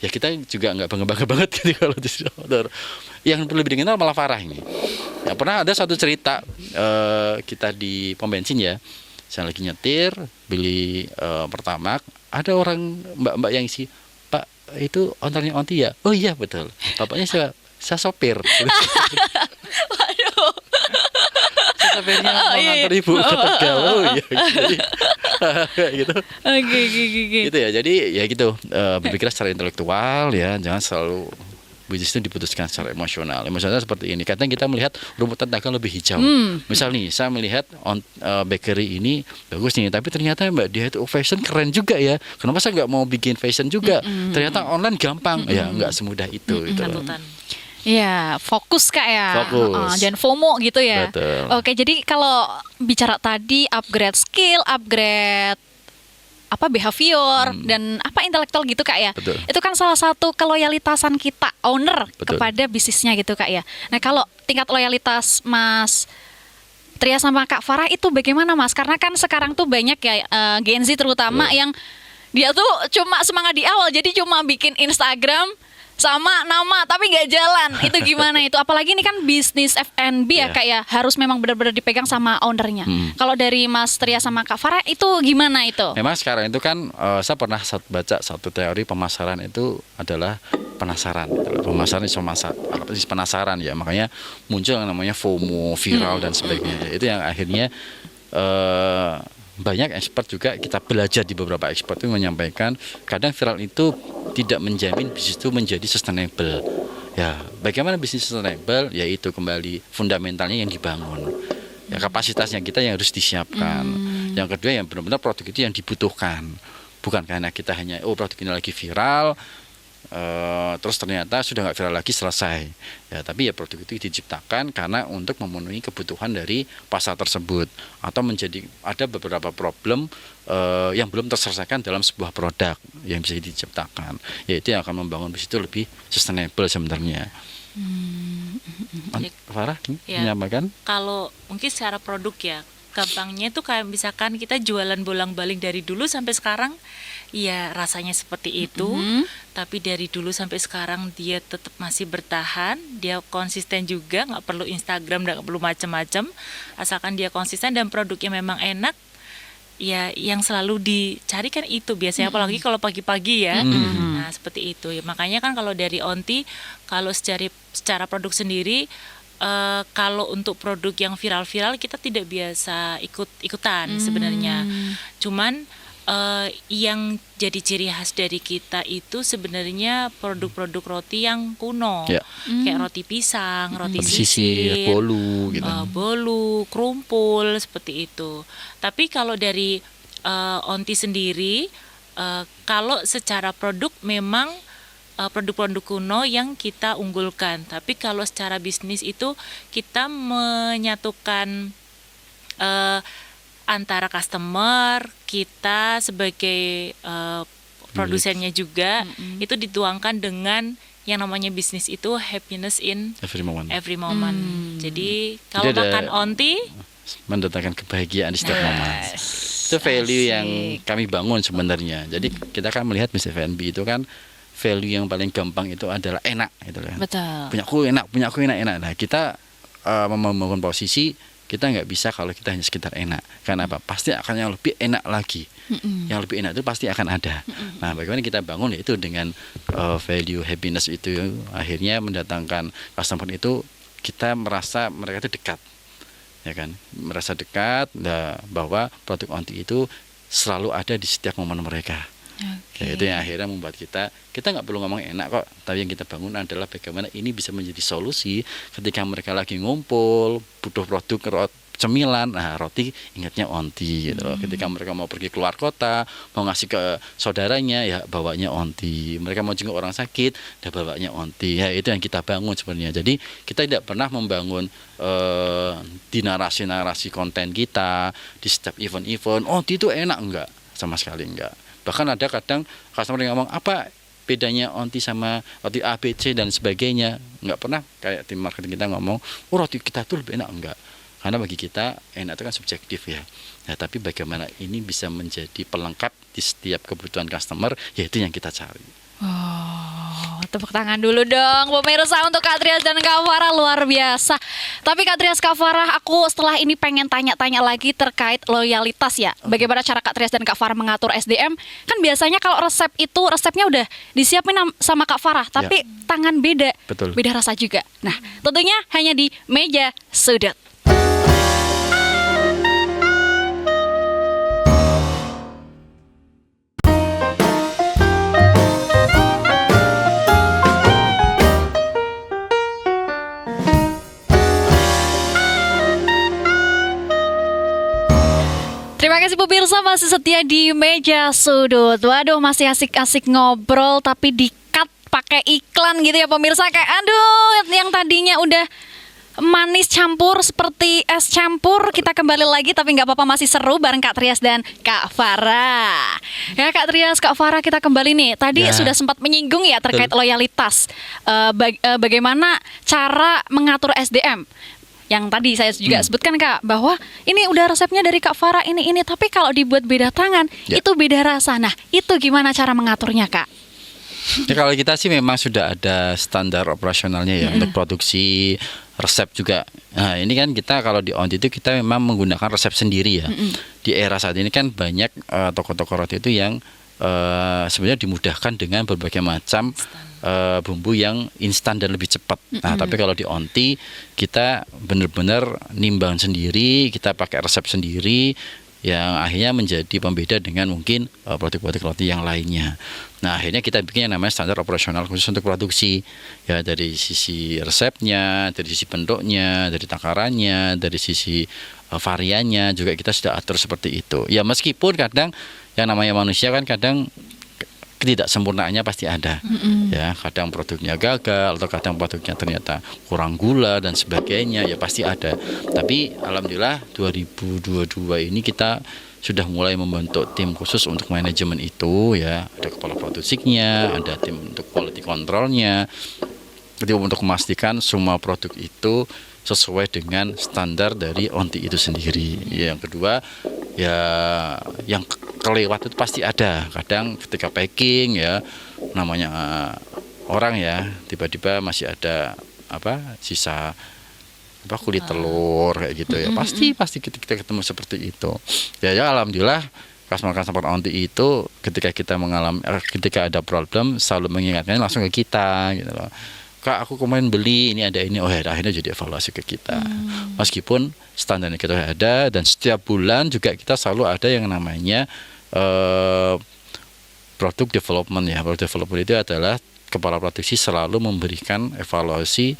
ya kita juga nggak bangga-bangga banget gitu kalau di owner. Yang perlu lebih dikenal malah Farah ini. Ya, pernah ada satu cerita kita di pom bensin ya. Saya lagi nyetir, beli Pertamax, ada orang mbak-mbak yang isi, "Pak, itu ownernya Onti ya?" "Oh iya betul. Bapaknya saya sopir." Waduh. Saya sopirnya mau nganter ibu ke Tegal. Oh iya. Jadi, kayak gitu. Oke. Gitu ya. Jadi ya gitu, berpikir secara intelektual ya, jangan selalu bisnis itu diputuskan secara emosional. Emosional seperti ini. Kadang kita melihat rumput tetangga lebih hijau. Misal nih, saya melihat bakery ini bagus nih, tapi ternyata Mbak dia itu fashion keren juga ya. Kenapa saya nggak mau bikin fashion juga? Ternyata online gampang. Ya nggak semudah itu. Gitu loh. Satutan. Ya, fokus Kak ya. Fokus. Jangan FOMO gitu ya. Betul. Oke, jadi kalau bicara tadi upgrade skill, upgrade behavior dan intelektual gitu Kak ya. Betul. Itu kan salah satu keloyalitasan kita owner Betul. kepada bisnisnya gitu Kak ya. Nah, kalau tingkat loyalitas Mas Tria sama Kak Farah itu bagaimana Mas? Karena kan sekarang tuh banyak ya Gen Z terutama yang dia tuh cuma semangat di awal, jadi cuma bikin Instagram sama nama tapi nggak jalan. Itu gimana itu? Apalagi ini kan bisnis F&B ya Iya. Kak ya, harus memang benar-benar dipegang sama ownernya. Kalau dari Mas Tria sama Kak Farah itu gimana itu? Memang sekarang itu kan saya pernah baca satu teori pemasaran itu adalah penasaran. Pemasaran itu penasaran ya, makanya muncul yang namanya FOMO, viral dan sebagainya. Itu yang akhirnya banyak expert juga, kita belajar di beberapa expert itu menyampaikan kadang viral itu tidak menjamin bisnis itu menjadi sustainable. Ya, bagaimana bisnis sustainable? Yaitu kembali fundamentalnya yang dibangun. Ya, kapasitasnya kita yang harus disiapkan. Yang kedua yang benar-benar produk itu yang dibutuhkan. Bukan karena kita hanya produk ini lagi viral, terus ternyata sudah nggak viral lagi, selesai ya. Tapi ya produk itu diciptakan karena untuk memenuhi kebutuhan dari pasar tersebut, atau ada beberapa problem yang belum terselesaikan dalam sebuah produk yang bisa diciptakan, yaitu yang akan membangun bisnis itu lebih sustainable sebenarnya. Farah Ya. menyampaikan Kalau mungkin secara produk ya, gampangnya itu kayak misalkan kita jualan bolang-baling dari dulu sampai sekarang, ya rasanya seperti itu. Tapi dari dulu sampai sekarang dia tetap masih bertahan, dia konsisten juga, nggak perlu Instagram, nggak perlu macam-macam, asalkan dia konsisten dan produknya memang enak. Ya, yang selalu dicari kan itu biasanya, apalagi kalau pagi-pagi ya. Nah, seperti itu. Ya, makanya kan kalau dari Onti, kalau secara produk sendiri, kalau untuk produk yang viral-viral kita tidak biasa ikutan sebenarnya. Cuman yang jadi ciri khas dari kita itu sebenarnya produk-produk roti yang kuno, Ya. kayak roti pisang, roti sisir, sisir, bolu gitu. bolu, krumpul, seperti itu. Tapi kalau dari Onti sendiri, kalau secara produk memang produk-produk kuno yang kita unggulkan. Tapi kalau secara bisnis itu kita menyatukan antara customer, kita sebagai produsennya juga, itu dituangkan dengan yang namanya bisnis itu happiness in Every moment. every moment. Jadi kalau Jadi ada- makan Onti, mendatangkan kebahagiaan di setiap momen. Itu value yang kami bangun sebenarnya. Jadi kita kan melihat bisnis F&B itu kan value yang paling gampang itu adalah enak gitu kan. Betul. Punya aku enak. Nah, kita membangun posisi kita nggak bisa kalau kita hanya sekitar enak. Karena apa? Pasti akan yang lebih enak lagi. Yang lebih enak itu pasti akan ada. Nah, bagaimana kita bangun yaitu dengan value happiness itu akhirnya mendatangkan customer itu, kita merasa mereka itu dekat. Ya kan? Merasa dekat bahwa produk Onti itu selalu ada di setiap momen mereka. Ya, itu yang akhirnya membuat kita nggak perlu ngomong enak kok, tapi yang kita bangun adalah bagaimana ini bisa menjadi solusi ketika mereka lagi ngumpul butuh produk cemilan, nah roti ingatnya Onti gitu loh. Ketika mereka mau pergi keluar kota, mau ngasih ke saudaranya, ya bawanya Onti. Mereka mau jenguk orang sakit, dah bawanya Onti. Ya itu yang kita bangun sebenarnya. Jadi kita tidak pernah membangun di narasi-narasi konten kita di setiap event-event Onti itu enak, enggak, sama sekali enggak. Bahkan ada kadang customer yang ngomong apa bedanya Onti sama roti A, B, C dan sebagainya. Enggak pernah kayak tim marketing kita ngomong, roti kita tuh lebih enak, enggak. Karena bagi kita enak itu kan subjektif ya. Nah, tapi bagaimana ini bisa menjadi pelengkap di setiap kebutuhan customer, yaitu yang kita cari. Oh, tepuk tangan dulu dong pemirsa untuk Kak Trias dan Kak Farah, luar biasa. Tapi Kak Trias, Kak Farah, aku setelah ini pengen tanya-tanya lagi terkait loyalitas ya. Bagaimana cara Kak Trias dan Kak Farah mengatur SDM? Kan biasanya kalau resepnya udah disiapin sama Kak Farah, tapi tangan beda. Betul. Beda rasa juga. Nah, tentunya hanya di Meja Sudut. Terima kasih pemirsa masih setia di Meja Sudut. Waduh, masih asik-asik ngobrol tapi di-cut pakai iklan gitu ya pemirsa. Kayak aduh, yang tadinya udah manis campur seperti es campur, kita kembali lagi tapi nggak apa-apa, masih seru bareng Kak Trias dan Kak Farah. Ya Kak Trias, Kak Farah, kita kembali nih. Tadi sudah sempat menyinggung ya terkait loyalitas. Bagaimana cara mengatur SDM? Yang tadi saya juga sebutkan Kak, bahwa ini udah resepnya dari Kak Farah ini, tapi kalau dibuat beda tangan itu beda rasa. Nah, itu gimana cara mengaturnya Kak? Ya, kalau kita sih memang sudah ada standar operasionalnya ya untuk produksi resep juga. Nah ini kan kita kalau di Onti itu kita memang menggunakan resep sendiri ya. Di era saat ini kan banyak toko-toko roti itu yang sebenarnya dimudahkan dengan berbagai macam bumbu yang instan dan lebih cepat. Nah tapi kalau di Onti kita benar-benar nimbang sendiri, kita pakai resep sendiri, yang akhirnya menjadi pembeda dengan mungkin produk-produk roti yang lainnya. Nah akhirnya kita bikin yang namanya standar operasional khusus untuk produksi ya, dari sisi resepnya, dari sisi bentuknya, dari takarannya, dari sisi variannya juga kita sudah atur seperti itu. Ya meskipun kadang yang namanya manusia kan kadang ketidaksempurnaannya pasti ada. Ya kadang produknya gagal atau kadang produknya ternyata kurang gula dan sebagainya, ya pasti ada. Tapi alhamdulillah 2022 ini kita sudah mulai membentuk tim khusus untuk manajemen itu ya, ada kepala produksinya, ada tim untuk quality controlnya, jadi untuk memastikan semua produk itu sesuai dengan standar dari Onti itu sendiri. Yang kedua ya yang kelewat itu pasti ada. Kadang ketika packing ya, namanya orang ya, tiba-tiba masih ada sisa kulit telur kayak gitu ya. Pasti kita ketemu seperti itu. Ya alhamdulillah customer Onti itu ketika ada problem selalu mengingatkan langsung ke kita gitu loh. Kak, aku kemarin beli ini, ada ini, oh ya akhirnya jadi evaluasi ke kita. Meskipun standarnya kita ada, dan setiap bulan juga kita selalu ada yang namanya produk development ya. Produk development itu adalah kepala produksi selalu memberikan evaluasi,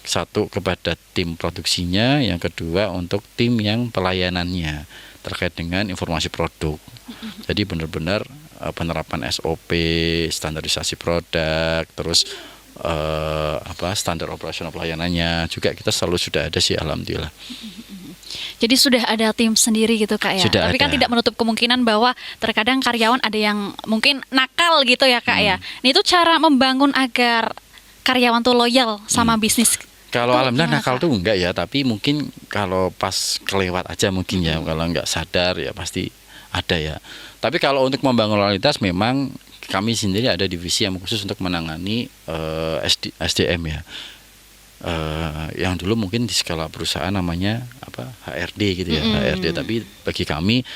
satu kepada tim produksinya, yang kedua untuk tim yang pelayanannya terkait dengan informasi produk. Jadi benar-benar penerapan SOP, standarisasi produk, terus standar operasional pelayanannya juga kita selalu sudah ada sih alhamdulillah. Jadi sudah ada tim sendiri gitu Kak ya. Sudah Tapi kan ada. tidak menutup kemungkinan bahwa terkadang karyawan ada yang mungkin nakal gitu ya Kak ya. Nah, itu cara membangun agar karyawan tuh loyal sama bisnis. Kalau Tuh, alhamdulillah gimana, nakal Kak? tuh enggak ya, tapi mungkin kalau pas kelewat aja mungkin ya, kalau enggak sadar ya pasti ada ya. Tapi kalau untuk membangun loyalitas memang kami sendiri ada divisi yang khusus untuk menangani SDM ya. Yang dulu mungkin di skala perusahaan namanya HRD gitu ya, HRD. Tapi bagi kami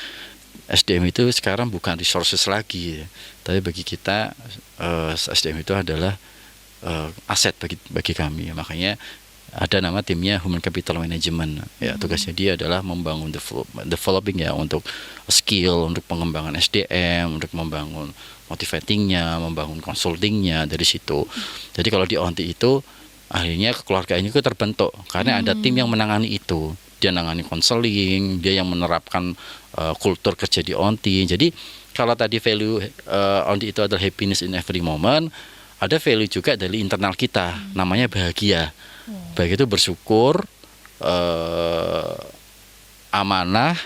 SDM itu sekarang bukan resources lagi, tapi bagi kita SDM itu adalah aset bagi kami. Makanya ada nama timnya Human Capital Management ya. Tugasnya dia adalah membangun developing ya, untuk skill, untuk pengembangan SDM, untuk membangun motivatingnya, membangun consultingnya dari situ. Jadi kalau di Onti itu akhirnya kekeluargaan itu terbentuk karena ada tim yang menangani itu. Dia menangani konseling, dia yang menerapkan kultur kerja di Onti. Jadi kalau tadi value Onti itu adalah happiness in every moment, ada value juga dari internal kita, namanya bahagia. Bahagia itu bersyukur, amanah,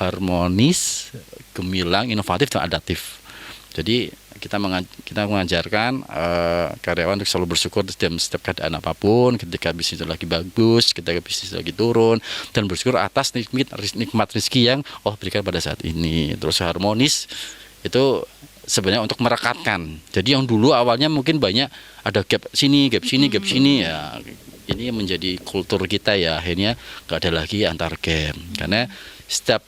harmonis, gemilang, inovatif, dan adaptif. Jadi kita mengajarkan karyawan untuk selalu bersyukur dalam setiap keadaan apapun, ketika bisnis lagi bagus, ketika bisnis lagi turun, dan bersyukur atas nikmat rezeki yang Allah berikan pada saat ini. Terus harmonis itu sebenarnya untuk merekatkan. Jadi yang dulu awalnya mungkin banyak ada gap sini ya. Ini menjadi kultur kita ya, akhirnya nggak ada lagi antar gap. Karena setiap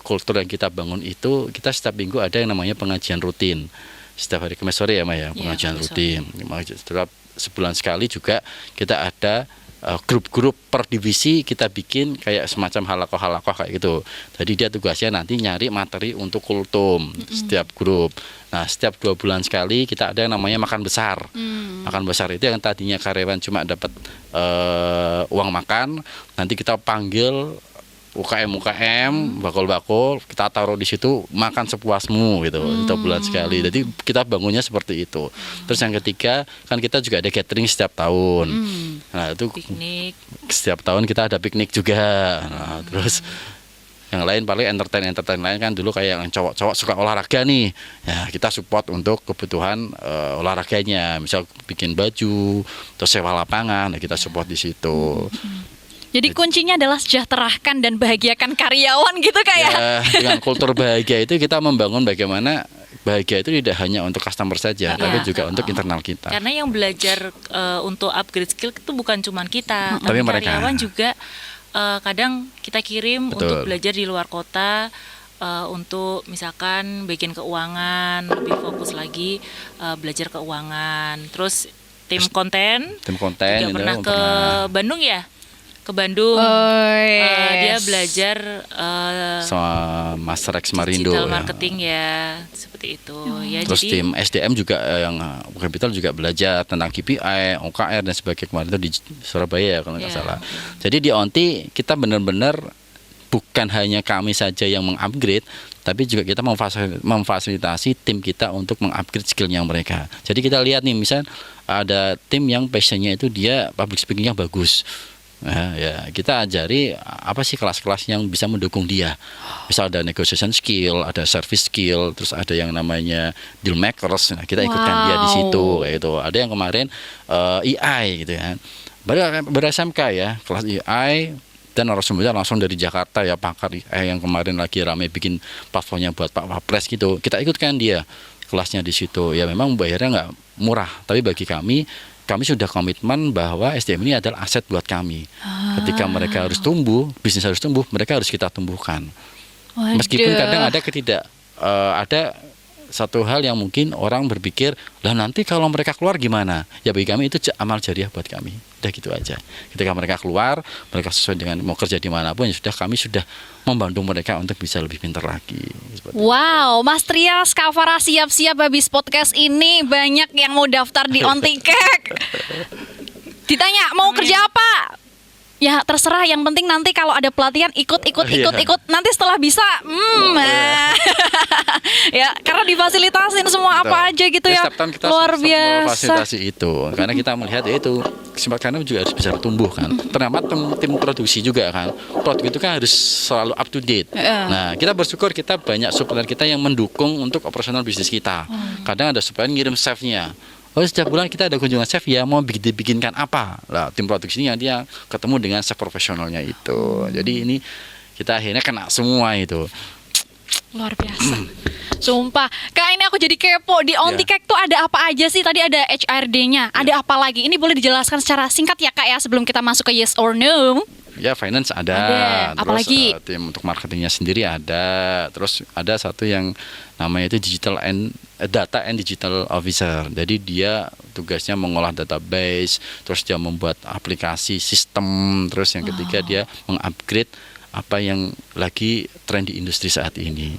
kultur yang kita bangun itu, kita setiap minggu ada yang namanya pengajian rutin. Setiap hari Kamis sore ya Maya, pengajian rutin. Setiap sebulan sekali juga kita ada grup-grup per divisi, kita bikin kayak semacam halakoh kayak gitu. Jadi dia tugasnya nanti nyari materi untuk kultum setiap grup. Nah setiap 2 bulan sekali kita ada yang namanya makan besar. Makan besar itu yang tadinya karyawan cuma dapat uang makan, nanti kita panggil UKM, bakul-bakul, kita taruh di situ, makan sepuasmu gitu, setiap bulan sekali. Jadi kita bangunnya seperti itu. Terus yang ketiga, kan kita juga ada catering setiap tahun. Nah itu Piknik. setiap tahun kita ada piknik juga. Nah, terus yang lain paling entertain lain kan dulu kayak yang cowok suka olahraga nih, ya kita support untuk kebutuhan olahraganya, misal bikin baju, terus sewa lapangan, ya kita support di situ. Jadi kuncinya adalah sejahterakan dan bahagiakan karyawan gitu Kak ya. Ya, dengan kultur bahagia itu kita membangun bagaimana bahagia itu tidak hanya untuk customer saja, tapi juga untuk internal kita. Karena yang belajar untuk upgrade skill itu bukan cuma kita, Tapi tapi mereka. karyawan juga kadang kita kirim Betul. untuk belajar di luar kota, untuk misalkan bagian keuangan, lebih fokus lagi belajar keuangan. Terus tim konten Tim konten juga itu pernah ke Bandung ya, ke Bandung. Dia belajar sama Master X Marindo digital ya. marketing ya, seperti itu ya. Terus Jadi tim SDM juga yang capital juga belajar tentang KPI, OKR dan sebagainya kemarin itu di Surabaya ya kalau nggak Iya. salah. Jadi di Onti kita benar-benar bukan hanya kami saja yang mengupgrade, tapi juga kita memfasilitasi tim kita untuk mengupgrade skillnya mereka. Jadi kita lihat nih, misal ada tim yang passionnya itu dia public speakingnya bagus. Nah, ya kita ajari apa sih kelas-kelas yang bisa mendukung dia. Misal ada negotiation skill, ada service skill, terus ada yang namanya deal makers. Nah, kita ikutkan dia di situ kayak gitu. Ada yang kemarin EI gitu ya. Baru SMK ya, kelas EI dan narasumbernya langsung dari Jakarta ya, pakar EI yang kemarin lagi ramai bikin platformnya buat Pak Wapres gitu. Kita ikutkan dia kelasnya di situ. Ya memang bayarnya nggak murah, tapi bagi kami sudah komitmen bahwa SDM ini adalah aset buat kami. Ketika mereka harus tumbuh, bisnis harus tumbuh, mereka harus kita tumbuhkan. Meskipun kadang ada satu hal yang mungkin orang berpikir, lah nanti kalau mereka keluar gimana? Ya bagi kami itu amal jariah buat kami. Udah gitu aja. Ketika mereka keluar, mereka sesuai dengan mau kerja dimanapun, ya sudah kami sudah membantu mereka untuk bisa lebih pintar lagi. Wow, Mas Trias, Kak Farah siap-siap habis podcast ini banyak yang mau daftar di OnTiket. Ditanya mau kerja apa? Ya terserah, yang penting nanti kalau ada pelatihan ikut nanti setelah bisa ya karena difasilitasin semua apa aja gitu ya, Setiap tahun kita luar biasa. fasilitasi itu karena kita melihat itu kesempatan juga harus bisa tumbuh kan. Terdapat tim produksi juga kan, produk itu kan harus selalu up to date. Nah kita bersyukur kita banyak supplier kita yang mendukung untuk operasional bisnis kita. Kadang ada supplier ngirim chefnya. Oh setiap bulan kita ada kunjungan chef ya, mau dibikinkan apa? Lah tim produksi ini dia ketemu dengan chef profesionalnya itu. Jadi ini kita akhirnya kena semua itu. Luar biasa. Sumpah, Kak ini aku jadi kepo. Di OnTiket tuh ada apa aja sih? Tadi ada HRD-nya, ada apa lagi? Ini boleh dijelaskan secara singkat ya Kak ya, sebelum kita masuk ke yes or no. Ya finance ada. Terus apalagi? Tim untuk marketingnya sendiri ada. Terus ada satu yang namanya itu data and digital officer. Jadi dia tugasnya mengolah database, terus dia membuat aplikasi sistem, terus yang ketiga dia mengupgrade apa yang lagi tren di industri saat ini.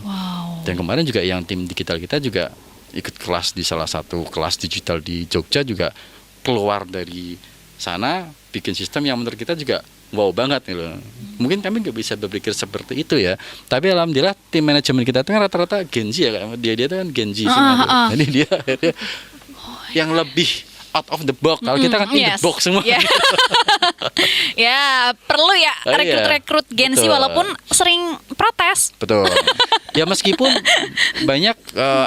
Dan kemarin juga yang tim digital kita juga ikut kelas di salah satu kelas digital di Jogja, juga keluar dari sana bikin sistem yang menurut kita juga wow banget nih loh. Mungkin kami nggak bisa berpikir seperti itu ya. Tapi alhamdulillah tim manajemen kita itu kan rata-rata Gen Z ya, dia itu kan Gen Z semua. Jadi dia akhirnya yang lebih out of the box. Kalau kita kan in the box semua. Ya perlu ya rekrut Gen Z walaupun sering protes. Betul. Ya meskipun banyak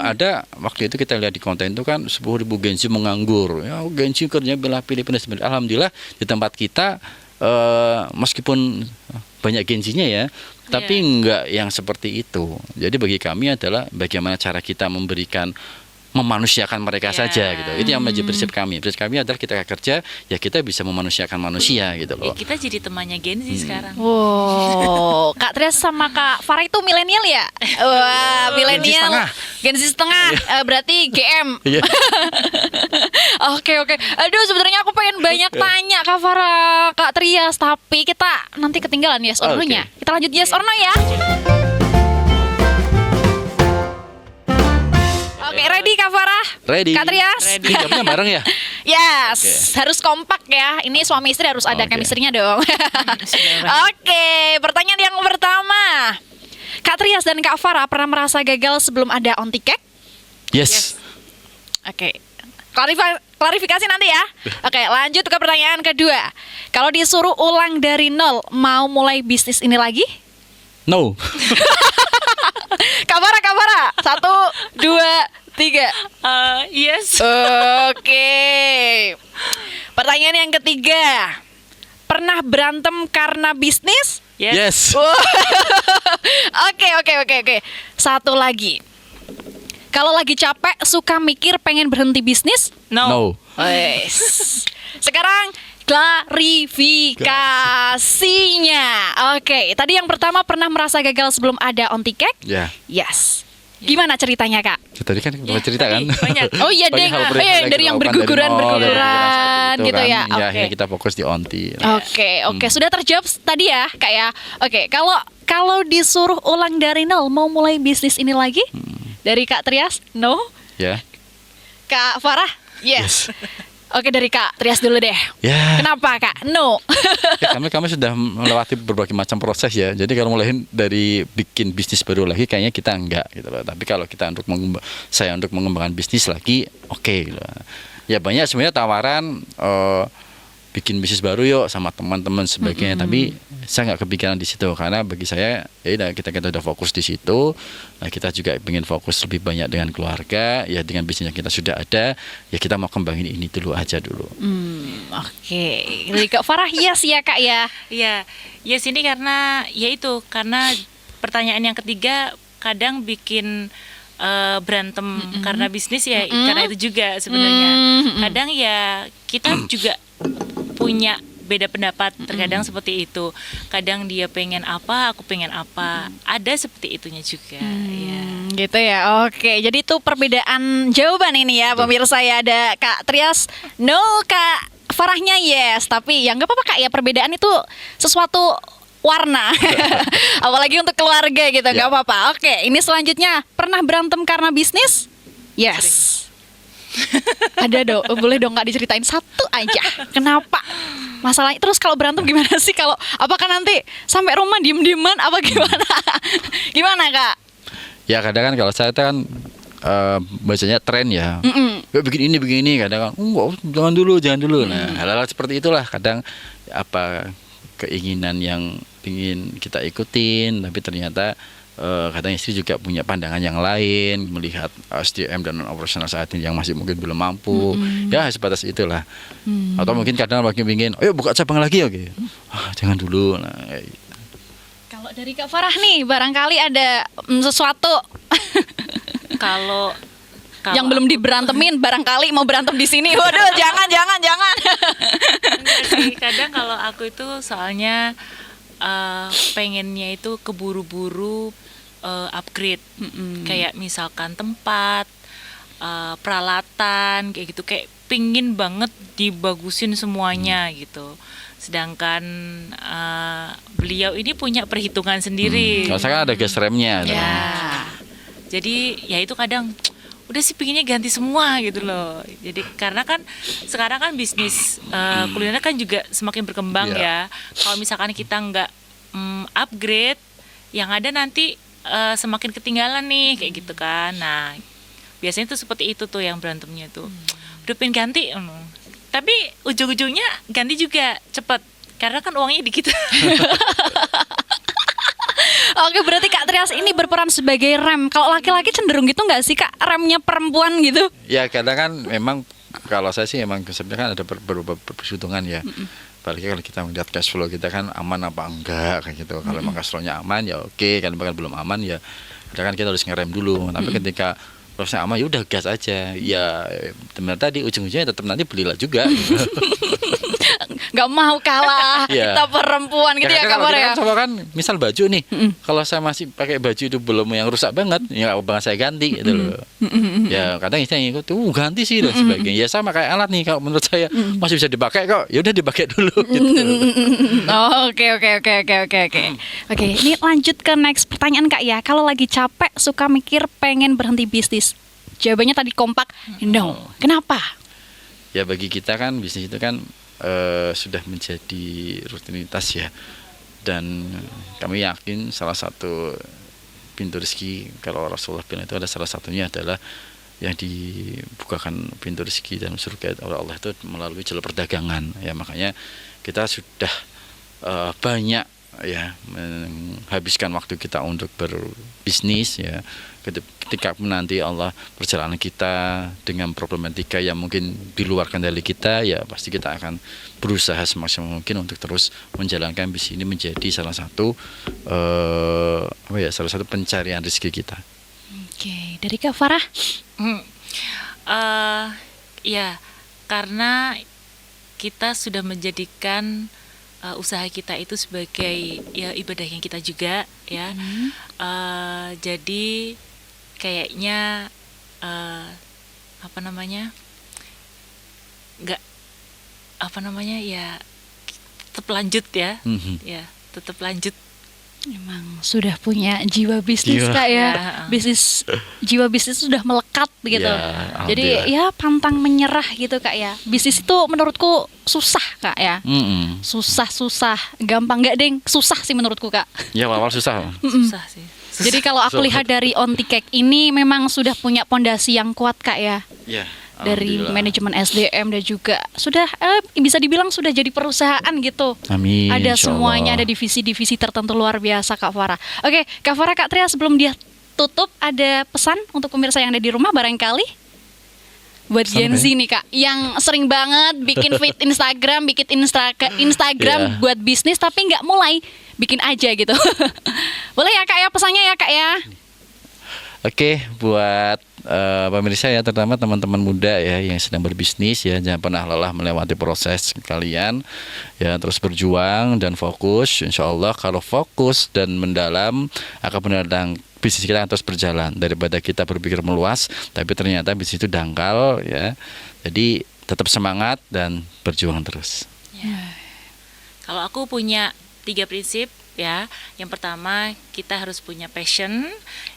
ada waktu itu kita lihat di konten itu kan 10.000 Gen Z menganggur. Ya Gen Z kerjanya pilih-pilih. Alhamdulillah di tempat kita meskipun banyak Gen Z-nya ya, tapi enggak yang seperti itu. Jadi bagi kami adalah bagaimana cara kita memanusiakan mereka saja gitu. Itu yang menjadi prinsip kami. Prinsip kami adalah kita kerja ya kita bisa memanusiakan manusia gitu loh. kita jadi temannya Gen Z sekarang. Wow, Kak Trias sama Kak Farah itu milenial ya? Wah, milenial. Gen Z setengah. Berarti GM. Oke. Aduh, sebenarnya aku pengen banyak tanya Kak Farah, Kak Trias, tapi kita nanti ketinggalan yes or no-nya. Kita lanjut yes or no ya. Oke, ready Kak Farah? Ready. Kak Trias? Ready. Jawabnya bareng ya? Yes, harus kompak ya. Ini suami istri harus ada chemistry-nya dong. Oke, pertanyaan yang pertama. Kak Trias dan Kak Farah pernah merasa gagal sebelum ada OnTiket? Yes. Oke. Klarifikasi nanti ya. Oke, lanjut ke pertanyaan kedua. Kalau disuruh ulang dari nol, mau mulai bisnis ini lagi? No. Kak Farah. 1, 2, 3. Yes. Oke. Pertanyaan yang ketiga. Pernah berantem karena bisnis? Yes. Oke. Satu lagi. Kalau lagi capek suka mikir pengen berhenti bisnis? No. Wes. Sekarang klarifikasinya. Oke, tadi yang pertama pernah merasa gagal sebelum ada on tiket? Ya. Yes. Gimana ceritanya, Kak? Tadi kan udah cerita kan. banyak. Oh iya, Banyak Deng. hal Oh berbeda iya, yang dari kita yang lakukan berguguran-berguguran dari nol, gitu ya. Ya, Oke. akhirnya kita fokus di onti. Oke, sudah terjawab tadi ya, Kak ya. Oke, kalau disuruh ulang dari nol mau mulai bisnis ini lagi? Dari Kak Trias? No. Ya. Kak Farah? Yes. Oke, dari Kak Trias dulu deh. Ya. Kenapa, Kak? No. Ya, kami sudah melewati berbagai macam proses ya. Jadi kalau mulai dari bikin bisnis baru lagi kayaknya kita enggak gitu loh. Tapi kalau kita untuk mengembangkan bisnis lagi, oke gitu loh. Ya banyak sebenarnya tawaran bikin bisnis baru yuk sama teman-teman sebagainya. Tapi saya nggak kepikiran di situ karena bagi saya ya kita udah fokus di situ. Nah, kita juga ingin fokus lebih banyak dengan keluarga. Ya dengan bisnis yang kita sudah ada, ya kita mau kembangin ini dulu aja dulu. Oke. Dari Kak Farah, yes ya, Kak ya. Iya, yes ini karena karena pertanyaan yang ketiga kadang bikin berantem karena bisnis ya, karena itu juga sebenarnya. Kadang ya kita juga punya beda pendapat terkadang seperti itu. Kadang dia pengen apa, aku pengen apa. Ada seperti itunya juga. Ya. Gitu ya. Oke, jadi itu perbedaan jawaban ini ya, pemirsa ya. Ada Kak Trias, no, Kak Farahnya yes. Tapi ya nggak apa-apa, Kak ya, perbedaan itu sesuatu warna. Apalagi untuk keluarga gitu, nggak apa-apa. Oke, ini selanjutnya, pernah berantem karena bisnis? Yes. Ada dong, boleh dong Kak diceritain satu aja. Kenapa? Masalahnya terus kalau berantem gimana sih? Kalau apakah nanti sampai rumah diem-dieman apa gimana? Gimana, Kak? Ya kadang kan kalau saya kan bacanya tren ya. Ya, bikin ini kadang kan jangan dulu. Nah, hal-hal seperti itulah kadang apa keinginan yang ingin kita ikutin tapi ternyata kadang istri juga punya pandangan yang lain melihat SDM dan operasional saat ini yang masih mungkin belum mampu. Ya sebatas itulah. Atau mungkin kadang lagi ingin ayo buka cabang lagi oke. Jangan dulu. Nah, kayak gitu. Kalau dari Kak Farah nih, barangkali ada sesuatu Kalau yang belum diberantemin, barangkali mau berantem di sini. Waduh, jangan. enggak sih, kadang kalau aku itu soalnya pengennya itu keburu-buru upgrade. Kayak misalkan tempat, peralatan kayak gitu, kayak pingin banget dibagusin semuanya gitu. Sedangkan beliau ini punya perhitungan sendiri. Kalau saya kan ada gas remnya. Ya. Jadi ya itu kadang udah sih pinginnya ganti semua gitu loh. Jadi karena kan sekarang kan bisnis kuliner kan juga semakin berkembang ya. Kalau misalkan kita nggak upgrade, yang ada nanti semakin ketinggalan nih kayak gitu kan. Nah biasanya tuh seperti itu tuh yang berantemnya tuh. Udah pengen ganti, tapi ujung-ujungnya ganti juga cepet karena kan uangnya dikit. Oke, berarti Kak Trias ini berperan sebagai rem. Kalau laki-laki cenderung gitu nggak sih, Kak? Remnya perempuan gitu? Ya kadang kan memang kalau saya sih memang sebenarnya kan ada beberapa perhitungan ya. Apalagi kalau kita melihat cash flow kita kan aman apa enggak kayak gitu. Kalau memang cash flow-nya aman ya oke, kalau bahkan belum aman ya kadang kan kita harus ngerem dulu. Tapi ketika prosesnya aman ya udah gas aja. Ya teman tadi ujung-ujungnya tetap nanti belilah juga. Gitu. Nggak mau kalah, Iya. kita perempuan gitu ya, Kadang-kadang Kak Farah kalau kita ya? kan coba kan misal baju nih, kalau saya masih pakai baju itu belum yang rusak banget, ya abang saya ganti gitu loh. Ya kadang istilahnya ikut, ganti sih dan sebagainya. Ya sama kayak alat nih, kalau menurut saya masih bisa dipakai kok, ya udah dipakai dulu. Gitu. Oke. Oke, ini lanjut ke next pertanyaan, Kak ya. Kalau lagi capek suka mikir pengen berhenti bisnis. Jawabannya tadi kompak, no. Kenapa? Ya bagi kita kan bisnis itu kan sudah menjadi rutinitas ya, dan kami yakin salah satu pintu rezeki kalau Rasulullah bilang itu ada salah satunya adalah yang dibukakan pintu rezeki dalam surga oleh Allah itu melalui jalur perdagangan ya. Makanya kita sudah banyak ya menghabiskan waktu kita untuk berbisnis ya. Ketika nanti Allah perjalanan kita dengan problematika yang mungkin di luar kendali kita, ya pasti kita akan berusaha semaksimal mungkin untuk terus menjalankan bisnis ini menjadi salah satu salah satu pencarian rezeki kita. Oke, dari Kak Farah. Ya, karena kita sudah menjadikan usaha kita itu sebagai ya ibadahnya kita juga ya. Jadi kayaknya apa namanya, nggak apa namanya ya, tetap lanjut ya, ya tetap lanjut. Emang sudah punya jiwa bisnis Jiwa. Kak ya. Ya. Jiwa bisnis sudah melekat gitu. Ya, Jadi alhamdulillah. ya pantang menyerah gitu Kak ya. Bisnis itu menurutku susah Kak ya. Susah, gampang nggak deng, susah sih menurutku Kak. Ya awal susah. Susah sih. Jadi kalau aku lihat dari Onti Cake ini memang sudah punya pondasi yang kuat Kak ya. Ya. Dari alhamdulillah. manajemen SDM dan juga sudah bisa dibilang sudah jadi perusahaan gitu. Amin. Ada insya semuanya, Allah. ada divisi-divisi tertentu luar biasa Kak Farah. Oke, Kak Farah, Kak Tria, sebelum dia tutup ada pesan untuk pemirsa yang ada di rumah barangkali? Buat Pesan Gen apa Z nih Kak, yang sering banget bikin feed Instagram, bikin Instagram Iya. buat bisnis tapi nggak mulai, bikin aja gitu. Boleh ya Kak ya, pesannya ya Kak ya? Oke, buat pemirsa ya, terutama teman-teman muda ya yang sedang berbisnis ya, jangan pernah lelah melewati proses kalian ya, terus berjuang dan fokus. Insya Allah kalau fokus dan mendalam akan benar-benar bisnis kita akan terus berjalan, daripada kita berpikir meluas tapi ternyata bisnis itu dangkal ya. Jadi tetap semangat dan berjuang terus. Kalau aku punya 3 prinsip ya. Yang pertama, kita harus punya passion.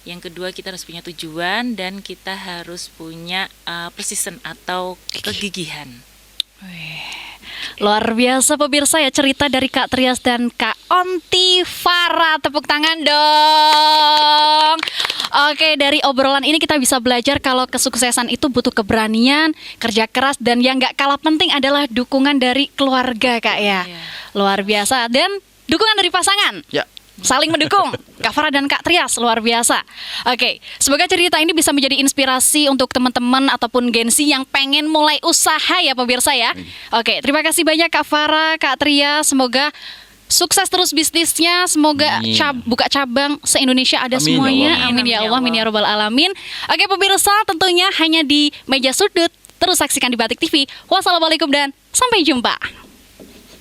Yang kedua, kita harus punya tujuan, dan kita harus punya persisten atau kegigihan. Luar biasa pemirsa ya, cerita dari Kak Trias dan Kak Onti Farah. Tepuk tangan dong. Oke, dari obrolan ini kita bisa belajar kalau kesuksesan itu butuh keberanian, kerja keras, dan yang gak kalah penting adalah dukungan dari keluarga Kak ya. Iya. Luar biasa. Dan dukungan dari pasangan. Ya. Saling mendukung. Kak Farah dan Kak Trias, luar biasa. Oke, semoga cerita ini bisa menjadi inspirasi untuk teman-teman ataupun Gen Z yang pengen mulai usaha ya pemirsa ya. Oke, terima kasih banyak Kak Farah, Kak Trias. Semoga sukses terus bisnisnya. Semoga Amin. buka cabang se-Indonesia ada Amin, semuanya. ya Allah. Amin ya Allah, amin ya robbal alamin. Oke pemirsa, tentunya hanya di Meja Sudut. Terus saksikan di Batik TV. Wassalamualaikum dan sampai jumpa.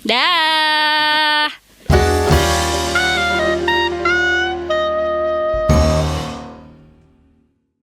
Dah.